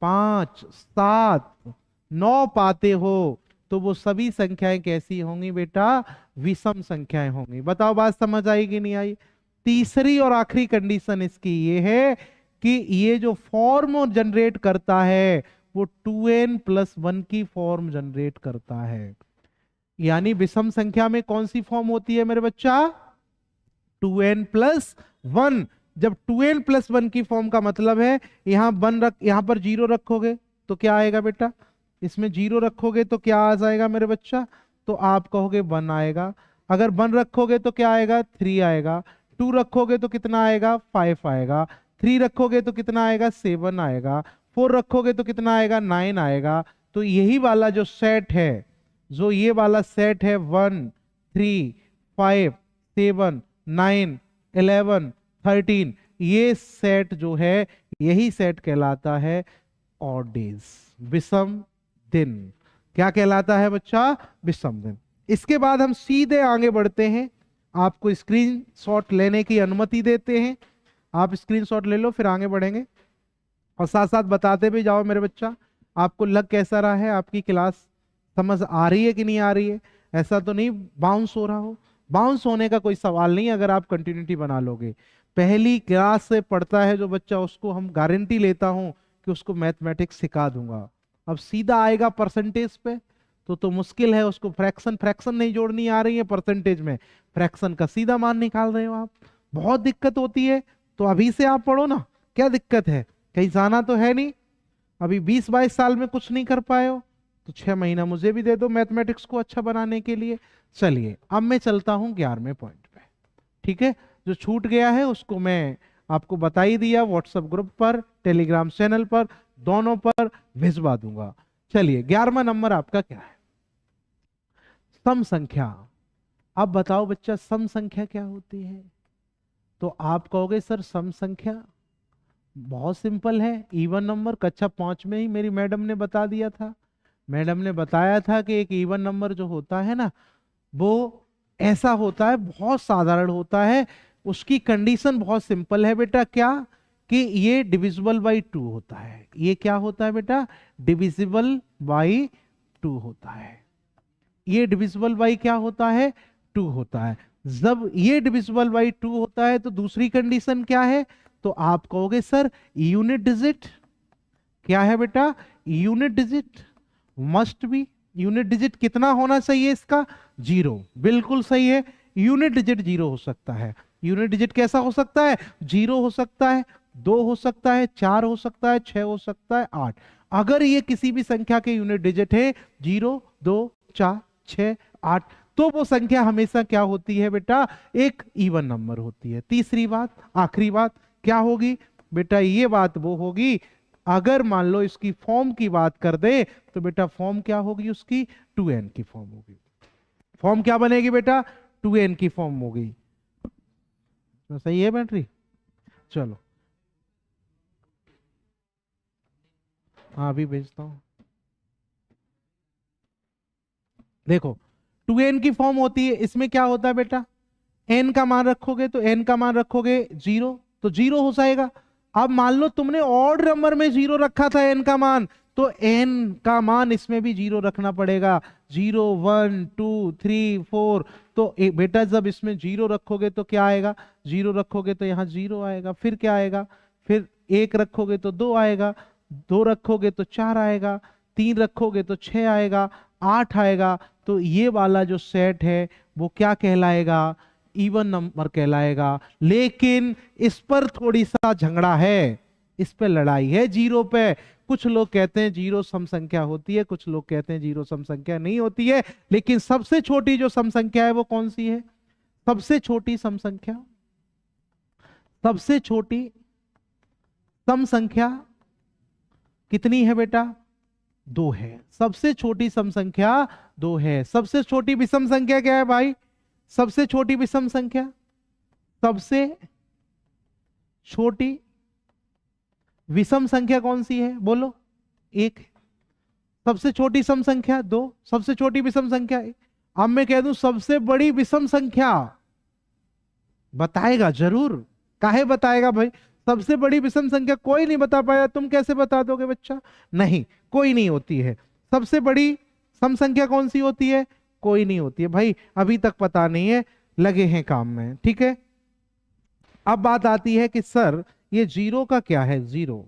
5, 7, 9 पाते हो तो वो सभी संख्याएं कैसी होंगी बेटा? विषम संख्याएं होंगी। बताओ बात समझ आई कि नहीं आई? तीसरी और आखिरी कंडीशन इसकी ये है कि ये जो फॉर्म जनरेट करता है वो 2n+1 की फॉर्म जनरेट करता है। यानी विषम संख्या में कौन सी फॉर्म होती है मेरे बच्चा? 2n+1। जब 2n+1 की फॉर्म का मतलब है यहां 1 रख, यहां पर 0 रखोगे तो क्या आएगा बेटा? इसमें 0 रखोगे तो क्या आ जाएगा मेरे बच्चा? तो आप कहोगे 1 आएगा। अगर 1 रखोगे तो क्या आएगा? 3 आएगा। 2 रखोगे तो कितना आएगा? 5 आएगा। 3 रखोगे तो कितना आएगा? 7 आएगा। 4 रखोगे तो कितना आएगा? 9 आएगा। तो यही वाला जो सेट है, जो ये वाला सेट है 1 3 5 7 9 11 13, ये सेट जो है यही सेट कहलाता है ऑड डेज, विषम दिन। क्या कहलाता है बच्चा? विषम दिन। इसके बाद हम सीधे आगे बढ़ते हैं, आपको स्क्रीनशॉट लेने की अनुमति देते हैं। आप स्क्रीनशॉट ले लो, फिर आगे बढ़ेंगे और साथ साथ बताते भी जाओ मेरे बच्चा आपको लग कैसा रहा है, आपकी क्लास समझ आ रही है कि नहीं आ रही है। ऐसा तो नहीं बाउंस हो रहा हो? बाउंस होने का कोई सवाल नहीं अगर आप कंटिन्यूटी बना लोगे। पहली क्लास से पढ़ता है जो बच्चा, उसको हम गारंटी लेता हूं कि उसको मैथमेटिक्स सिखा दूंगा। अब सीधा आएगा परसेंटेज पे तो मुश्किल है उसको। फ्रैक्शन नहीं जोड़नी आ रही है परसेंटेज में, फ्रैक्शन का सीधा मान निकाल रहे हो आप, बहुत दिक्कत होती है। तो अभी से आप पढ़ो ना, क्या दिक्कत है? कहीं जाना तो है नहीं। अभी 20-22 साल में कुछ नहीं कर पाए हो तो 6 महीना मुझे भी दे दो मैथमेटिक्स को अच्छा बनाने के लिए। चलिए अब मैं चलता हूं 11वें पॉइंट पे। ठीक है, जो छूट गया है उसको मैं आपको बता ही दिया, व्हाट्सएप ग्रुप पर, टेलीग्राम चैनल पर, दोनों पर भिजवा दूंगा। चलिए 11वां नंबर आपका क्या है? सम संख्या। अब बताओ बच्चा सम संख्या क्या होती है? तो आप कहोगे सर सम संख्या बहुत सिंपल है, इवन नंबर। कक्षा 5 में ही मेरी मैडम ने बता दिया था। मैडम ने बताया था कि एक इवन नंबर जो होता है ना, वो ऐसा होता है, बहुत साधारण होता है। उसकी कंडीशन बहुत सिंपल है बेटा, क्या? कि ये डिविजिबल बाई 2 होता है। ये क्या होता है बेटा? डिविजिबल बाई 2 होता है। ये डिविजिबल बाई क्या होता है? 2 होता है। जब ये डिविजिबल बाई 2 होता है तो दूसरी कंडीशन क्या है? तो आप कहोगे सर यूनिट डिजिट। क्या है बेटा? Unit digit must be. Unit digit कितना होना चाहिए इसका? 0। बिल्कुल सही है, यूनिट डिजिट 0 हो सकता है। यूनिट डिजिट कैसा हो सकता है? 0 हो सकता है, 2 हो सकता है, 4 हो सकता है, 6 हो सकता है, 8। अगर ये किसी भी संख्या के यूनिट डिजिट है 0 2 4 6 8, तो वो संख्या हमेशा क्या होती है बेटा? एक इवन नंबर होती है। तीसरी बात, आखिरी बात क्या होगी बेटा? ये बात वो होगी अगर मान लो इसकी फॉर्म की बात कर दे तो बेटा फॉर्म क्या होगी उसकी? 2n की फॉर्म होगी। फॉर्म क्या बनेगी बेटा? 2n की फॉर्म होगी। तो सही है बैटरी? चलो हाँ अभी भेजता हूं। देखो 2n की फॉर्म होती है, इसमें क्या होता है बेटा? n का मान रखोगे तो n का मान रखोगे 0 तो 0 हो जाएगा। अब मान लो तुमने ऑड नंबर में 0 रखा था n का मान, तो n का मान इसमें भी 0 रखना पड़ेगा। 0 1 2 3 4। तो बेटा जब इसमें 0 रखोगे तो क्या आएगा? 0 रखोगे तो यहाँ 0 आएगा। फिर क्या आएगा? फिर 1 रखोगे तो 2 आएगा, 2 रखोगे तो 4 आएगा, 3 रखोगे तो 6 आएगा, 8 आएगा। तो ये वाला जो सेट है वो क्या कहलाएगा? इवन नंबर कहलाएगा। लेकिन इस पर थोड़ी सा झगड़ा है, इस पे लड़ाई है 0 पे। कुछ लोग कहते हैं 0 सम संख्या होती है, कुछ लोग कहते हैं 0 सम संख्या नहीं होती है। लेकिन सबसे छोटी जो सम संख्या है वो कौन सी है? सबसे छोटी सम संख्या, सबसे छोटी सम संख्या कितनी है बेटा? 2 है। सबसे छोटी सम संख्या 2 है। सबसे छोटी विषम संख्या क्या है भाई? सबसे छोटी विषम संख्या, सबसे छोटी विषम संख्या कौन सी है? बोलो। 1। सबसे छोटी सम संख्या 2, सबसे छोटी विषम संख्या 1। अब मैं कह दूं सबसे बड़ी विषम संख्या, बताएगा जरूर। काहे बताएगा भाई? सबसे बड़ी विषम संख्या कोई नहीं बता पाया, तुम कैसे बता दोगे बच्चा? नहीं, कोई नहीं होती है। सबसे बड़ी सम संख्या कौन सी होती है? कोई नहीं होती है भाई, अभी तक पता नहीं है, लगे हैं काम में। ठीक है, अब बात आती है कि सर ये जीरो का क्या है? जीरो,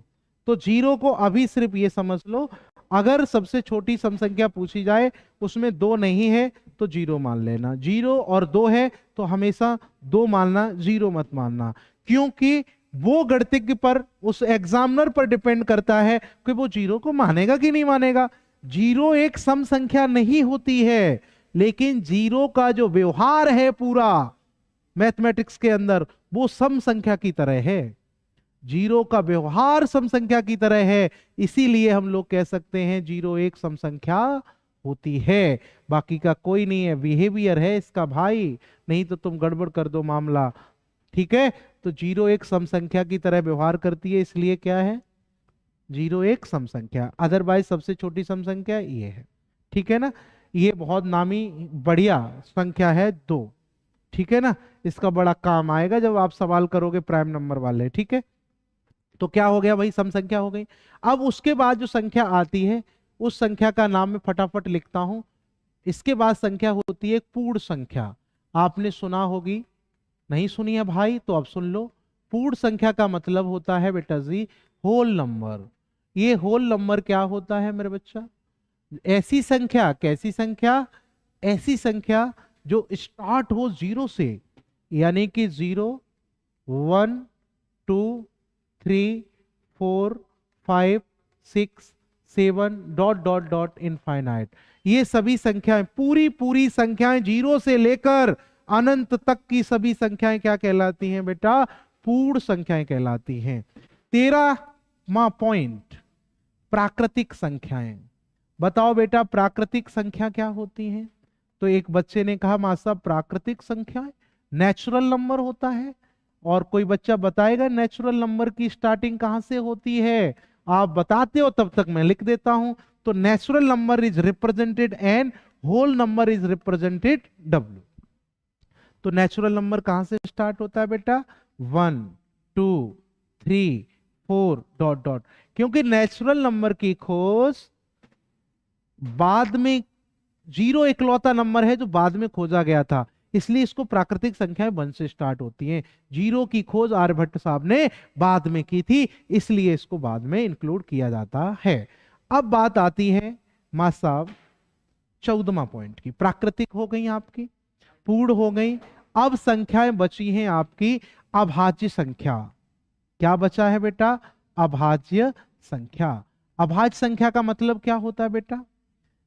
तो जीरो को अभी सिर्फ ये समझ लो, अगर सबसे छोटी सम संख्या पूछी जाए उसमें दो नहीं है तो जीरो मान लेना, जीरो और दो है तो हमेशा दो मानना, जीरो मत मानना, क्योंकि वो गणितज्ञ पर, उस एग्जामिनर पर डिपेंड करता है कि वो जीरो को मानेगा कि नहीं मानेगा। जीरो एक सम संख्या नहीं होती है, लेकिन जीरो का जो व्यवहार है पूरा मैथमेटिक्स के अंदर वो सम संख्या की तरह है। जीरो का व्यवहार सम संख्या की तरह है, इसीलिए हम लोग कह सकते हैं जीरो एक सम संख्या होती है, बाकी का कोई नहीं है, बिहेवियर है इसका भाई, नहीं तो तुम गड़बड़ कर दो मामला। ठीक है, तो जीरो एक सम संख्या की तरह व्यवहार करती है, इसलिए क्या है? जीरो एक सम संख्या। अदरवाइज सबसे छोटी सम संख्या ये है। ठीक है ना, ये बहुत नामी बढ़िया संख्या है दो। ठीक है ना, इसका बड़ा काम आएगा जब आप सवाल करोगे प्राइम नंबर वाले। ठीक है, तो क्या हो गया भाई? सम संख्या हो गई। अब उसके बाद जो संख्या आती है उस संख्या का नाम मैं फटाफट लिखता हूं। इसके बाद संख्या होती है पूर्ण संख्या। आपने सुना होगी, नहीं सुनी है भाई तो अब सुन लो। पूर्ण संख्या का मतलब होता है बेटा जी होल नंबर। ये होल नंबर क्या होता है मेरे बच्चा? ऐसी संख्या, कैसी संख्या? ऐसी संख्या जो स्टार्ट हो जीरो से, यानी कि 0 1 2 3 4 5 6 7 डॉट डॉट डॉट इनफाइनाइट। ये सभी संख्याएं, पूरी पूरी संख्याएं जीरो से लेकर अनंत तक की सभी संख्याएं क्या कहलाती हैं बेटा? पूर्ण संख्याएं कहलाती हैं। 13वां पॉइंट, प्राकृतिक संख्याएं। बताओ बेटा प्राकृतिक संख्या क्या होती हैं? तो एक बच्चे ने कहा मां साहब प्राकृतिक संख्याएं नेचुरल नंबर होता है। और कोई बच्चा बताएगा नेचुरल नंबर की स्टार्टिंग कहां से होती है? आप बताते हो तब तक मैं लिख देता हूं। तो natural number is represented N, whole number is represented W. तो नेचुरल नंबर कहां से स्टार्ट होता है बेटा? 1 2 3 4 डॉट डॉट, क्योंकि नेचुरल नंबर की खोज बाद में, जीरो इकलौता नंबर है जो बाद में खोजा गया था, इसलिए इसको प्राकृतिक संख्याएं 1 से स्टार्ट होती हैं। जीरो की खोज आर्यभट्ट साहब ने बाद में की थी, इसलिए इसको बाद में इंक्लूड किया जाता है। अब बात आती है मां साहब 14वां पॉइंट की। प्राकृतिक हो गई आपकी, पूर्ण हो गई। अब संख्याएं बची हैं आपकी अभाज्य संख्या। क्या बचा है बेटा? अभाज्य संख्या। अभाज्य संख्या का मतलब क्या होता है बेटा?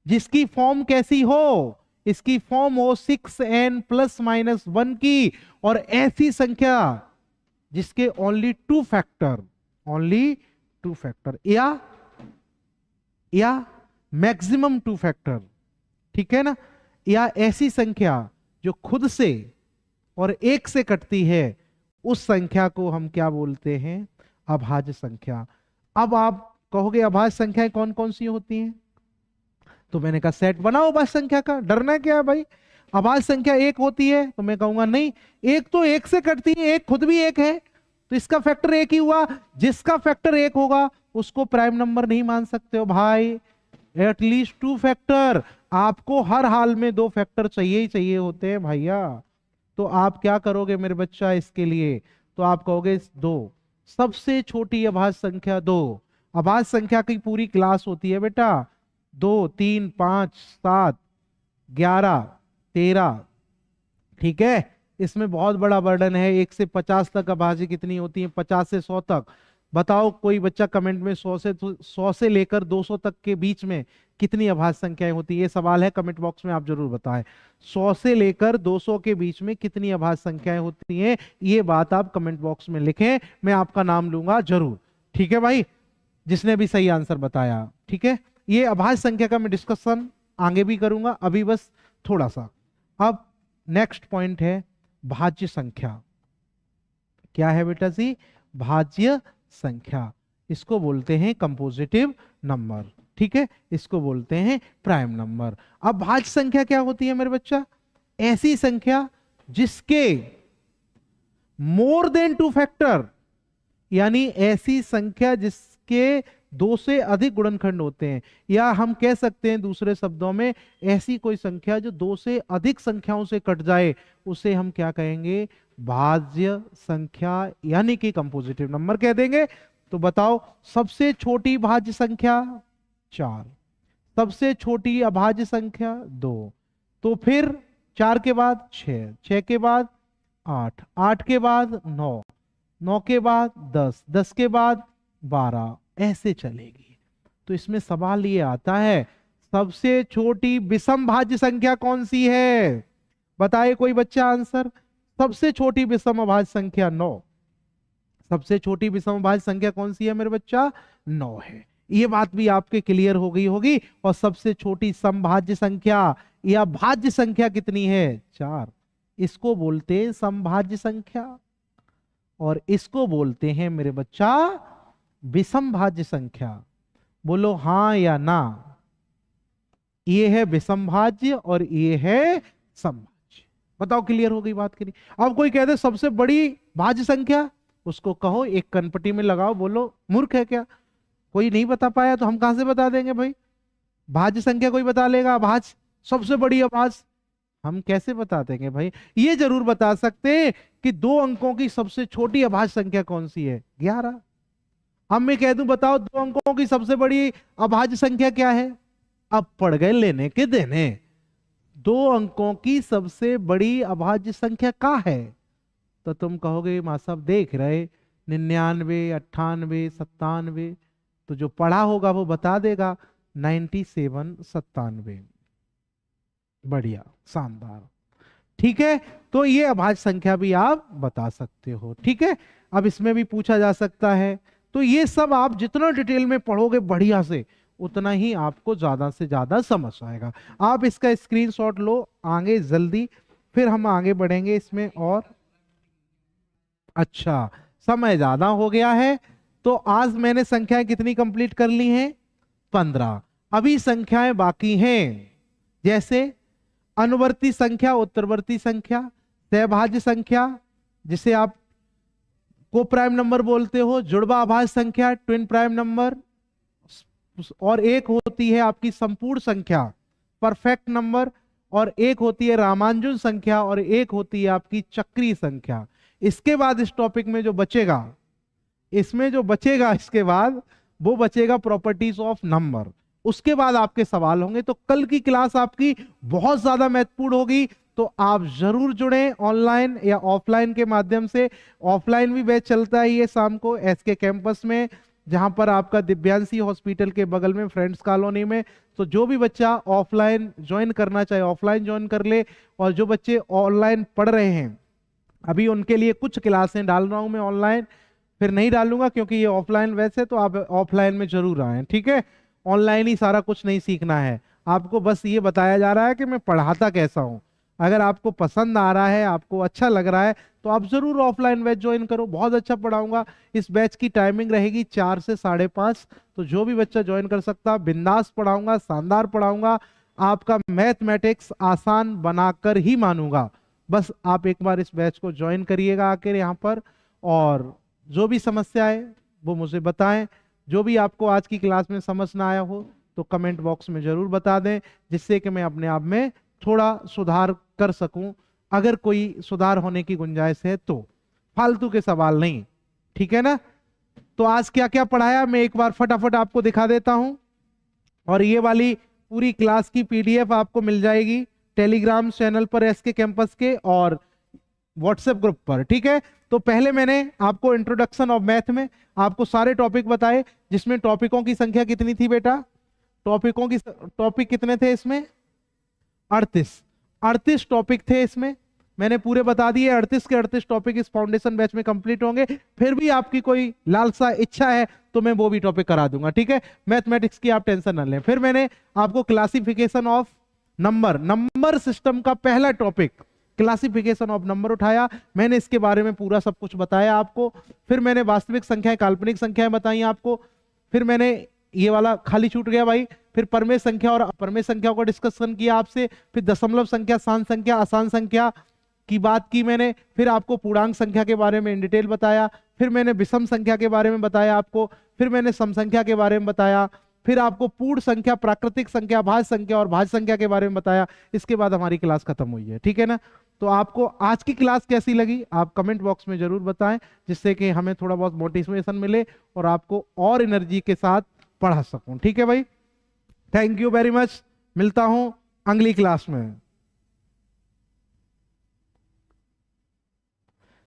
जिसकी फॉर्म कैसी हो? इसकी फॉर्म हो 6n प्लस माइनस 1 की, और ऐसी संख्या जिसके ओनली टू फैक्टर या मैक्सिमम टू फैक्टर, ठीक है ना, या ऐसी संख्या जो खुद से और एक से कटती है, उस संख्या को हम क्या बोलते हैं? अभाज्य संख्या। अब आप कहोगे अभाज्य संख्याएं कौन कौन सी होती हैं? तो मैंने कहा सेट बनाओ अभाज्य संख्या का, डरना क्या है भाई? अभाज्य संख्या एक होती है तो मैं कहूंगा नहीं, एक तो एक से कटती है, एक खुद भी एक है, तो इसका फैक्टर एक ही हुआ। जिसका फैक्टर एक होगा उसको प्राइम नंबर नहीं मान सकते हो भाई, एटलीस्ट टू फैक्टर। आपको हर हाल में दो फैक्टर चाहिए ही चाहिए होते हैं भैया। तो आप क्या करोगे मेरे बच्चा इसके लिए? तो आप कहोगे दो, सबसे छोटी अभाज्य संख्या दो। अभाज्य संख्या की पूरी क्लास होती है बेटा, 2 3 5 7 11 13, ठीक है। इसमें बहुत बड़ा वर्डन है, 1 से 50 तक अभाज्य कितनी होती है? 50 से 100 तक। बताओ कोई बच्चा कमेंट में 100 से लेकर 200 तक के बीच में कितनी अभाज्य संख्याएं होती है? ये सवाल है, कमेंट बॉक्स में आप जरूर बताएं। 100 से लेकर 200 के बीच में कितनी अभाज्य संख्याएं होती हैं? ये बात आप कमेंट बॉक्स में लिखें, मैं आपका नाम लूंगा जरूर, ठीक है भाई, जिसने भी सही आंसर बताया। ठीक है, ये अभाज्य संख्या का मैं डिस्कशन आगे भी करूंगा, अभी बस थोड़ा सा। अब नेक्स्ट पॉइंट है भाज्य संख्या। क्या है बेटा जी? भाज्य संख्या। इसको बोलते हैं कंपोजिटिव नंबर, ठीक है, इसको बोलते हैं प्राइम नंबर। अब भाज्य संख्या क्या होती है मेरे बच्चा? ऐसी संख्या जिसके मोर देन टू फैक्टर, यानी ऐसी संख्या जिसके दो से अधिक गुणनखंड होते हैं, या हम कह सकते हैं दूसरे शब्दों में ऐसी कोई संख्या जो दो से अधिक संख्याओं से कट जाए उसे हम क्या कहेंगे, भाज्य संख्या यानी कि कंपोजिटिव नंबर कह देंगे। तो बताओ सबसे छोटी भाज्य संख्या 4, सबसे छोटी अभाज्य संख्या 2, तो फिर 4 के बाद 6, 6 के बाद 8, 8 के बाद 9, 9 के बाद 10, 10 के बाद 12, ऐसे चलेगी। तो इसमें सवाल ये आता है सबसे छोटी विषम भाज्य संख्या कौन सी है, बताए कोई बच्चा आंसर। सबसे छोटी विषम अभाज्य संख्या 9, सबसे छोटी विषम भाज्य संख्या कौन सी है मेरे बच्चा, 9 है। ये बात भी आपके क्लियर हो गई होगी। और सबसे छोटी समभाज्य संख्या या भाज्य संख्या कितनी है, 4। इसको बोलते हैं समभाज्य संख्या और इसको बोलते हैं मेरे बच्चा विषम भाज्य संख्या। बोलो हाँ या ना, ये है विषम भाज्य और ये है समभाज्य। बताओ क्लियर हो गई बात की नहीं। अब कोई कहते सबसे बड़ी भाज्य संख्या, उसको कहो एक कनपट्टी में लगाओ, बोलो मूर्ख है क्या, कोई नहीं बता पाया तो हम कहां से बता देंगे भाई। भाज्य संख्या कोई बता लेगा, अभाज्य सबसे बड़ी अभाज्य हम कैसे बता देंगे भाई। ये जरूर बता सकते हैं कि 2 अंकों की सबसे छोटी अभाज्य संख्या कौन सी है, 11। अब मैं कह दूं बताओ 2 अंकों की सबसे बड़ी अभाज्य संख्या क्या है, अब पड़ गए लेने के देने। 2 अंकों की सबसे बड़ी अभाज्य संख्या क्या है, तो तुम कहोगे मां साहब देख रहे 99, 98, 97, तो जो पढ़ा होगा वो बता देगा 97, 97। बढ़िया, शानदार, ठीक है। तो ये अभाज्य संख्या भी आप बता सकते हो, ठीक है। अब इसमें भी पूछा जा सकता है। तो ये सब आप जितना डिटेल में पढ़ोगे बढ़िया से, उतना ही आपको ज्यादा से ज्यादा समझ आएगा। आप इसका स्क्रीनशॉट लो आगे जल्दी, फिर हम आगे बढ़ेंगे इसमें। और अच्छा, समय ज्यादा हो गया है, तो आज मैंने संख्याएं कितनी कंप्लीट कर ली हैं, 15। अभी संख्याएं बाकी हैं, जैसे अनुवर्ती संख्या, उत्तरवर्ती संख्या, सहभाज्य संख्या जिसे आप को प्राइम नंबर बोलते हो, जुड़वा अभाज्य संख्या, ट्विन प्राइम नंबर, और एक होती है आपकी संपूर्ण संख्या, परफेक्ट नंबर, और एक होती है रामानुजन संख्या, और एक होती है आपकी चक्रीय संख्या। इसके बाद इस टॉपिक में जो बचेगा, इसमें जो बचेगा इसके बाद वो बचेगा प्रॉपर्टीज ऑफ नंबर। उसके बाद आपके सवाल होंगे। तो कल की क्लास आपकी बहुत ज्यादा महत्वपूर्ण होगी, तो आप जरूर जुड़ें ऑनलाइन या ऑफलाइन के माध्यम से। ऑफलाइन भी बैच चलता है ये शाम को एसके कैंपस में, जहां पर आपका दिव्यांशी हॉस्पिटल के बगल में फ्रेंड्स कॉलोनी में। तो जो भी बच्चा ऑफलाइन ज्वाइन करना चाहे ऑफलाइन ज्वाइन कर ले, और जो बच्चे ऑनलाइन पढ़ रहे हैं अभी उनके लिए कुछ क्लासें डाल रहा हूं मैं ऑनलाइन, फिर नहीं डालूंगा क्योंकि ये ऑफलाइन बैच है, तो आप ऑफलाइन में जरूर आए, ठीक है। ऑनलाइन ही सारा कुछ नहीं सीखना है आपको, बस ये बताया जा रहा है कि मैं पढ़ाता कैसा हूं। अगर आपको पसंद आ रहा है, आपको अच्छा लग रहा है, तो आप जरूर ऑफलाइन बैच ज्वाइन करो, बहुत अच्छा पढ़ाऊंगा। इस बैच की टाइमिंग रहेगी 4 से 5:30, तो जो भी बच्चा ज्वाइन कर सकता, बिंदास पढ़ाऊंगा, शानदार पढ़ाऊंगा, आपका मैथमेटिक्स आसान बनाकर ही मानूंगा। बस आप एक बार इस बैच को ज्वाइन करिएगा आकर यहाँ पर, और जो भी समस्या है वो मुझे बताएं। जो भी आपको आज की क्लास में समझ ना आया हो तो कमेंट बॉक्स में जरूर बता दें, जिससे कि मैं अपने आप में थोड़ा सुधार कर सकूं। अगर कोई सुधार होने की गुंजाइश है तो, फालतू के सवाल नहीं, ठीक है ना। तो आज क्या क्या पढ़ाया मैं एक बार फटाफट आपको दिखा देता हूं। और ये वाली पूरी क्लास की पीडीएफ आपको मिल जाएगी टेलीग्राम चैनल पर एसके कैंपस के, और व्हाट्सएप ग्रुप पर, ठीक है। तो पहले मैंने आपको इंट्रोडक्शन ऑफ मैथ में आपको सारे टॉपिक बताए, जिसमें टॉपिकों की संख्या कितनी थी बेटा, टॉपिक कितने थे इसमें, 38 टॉपिक थे इसमें, मैंने पूरे बता दिए। 38 के 38 टॉपिक इस फाउंडेशन बैच में कंप्लीट होंगे। फिर भी आपकी कोई लालसा इच्छा है तो मैं वो भी टॉपिक करा दूंगा, ठीक है। मैथमेटिक्स की आप टेंशन ना लें। फिर मैंने आपको क्लासिफिकेशन ऑफ नंबर सिस्टम का पहला टॉपिक क्लासिफिकेशन ऑफ नंबर उठाया, मैंने इसके बारे में पूरा सब कुछ बताया आपको। फिर मैंने वास्तविक संख्याएं, काल्पनिक संख्याएं बताई आपको। फिर मैंने ये वाला खाली छूट गया भाई, फिर परमेय संख्या और अपरमेय संख्याओं का डिस्कशन किया आपसे। फिर दशमलव संख्या, शांत संख्या, अशांत संख्या, की बात की मैंने, फिर आपको पूर्णांक संख्या के बारे में इन डिटेल बताया, फिर मैंने विषम संख्या के बारे में बताया आपको, फिर मैंने सम संख्या के बारे में बताया, फिर आपको पूर्ण संख्या, प्राकृतिक संख्या, भाज्य संख्या और भाज्य संख्या के बारे में बताया। इसके बाद हमारी क्लास खत्म हुई है, ठीक है ना। तो आपको आज की क्लास कैसी लगी आप कमेंट बॉक्स में जरूर बताएं, जिससे कि हमें थोड़ा बहुत मोटिवेशन मिले और आपको और एनर्जी के साथ पढ़ा सकूं, ठीक है भाई। थैंक यू वेरी मच, मिलता हूं अगली क्लास में।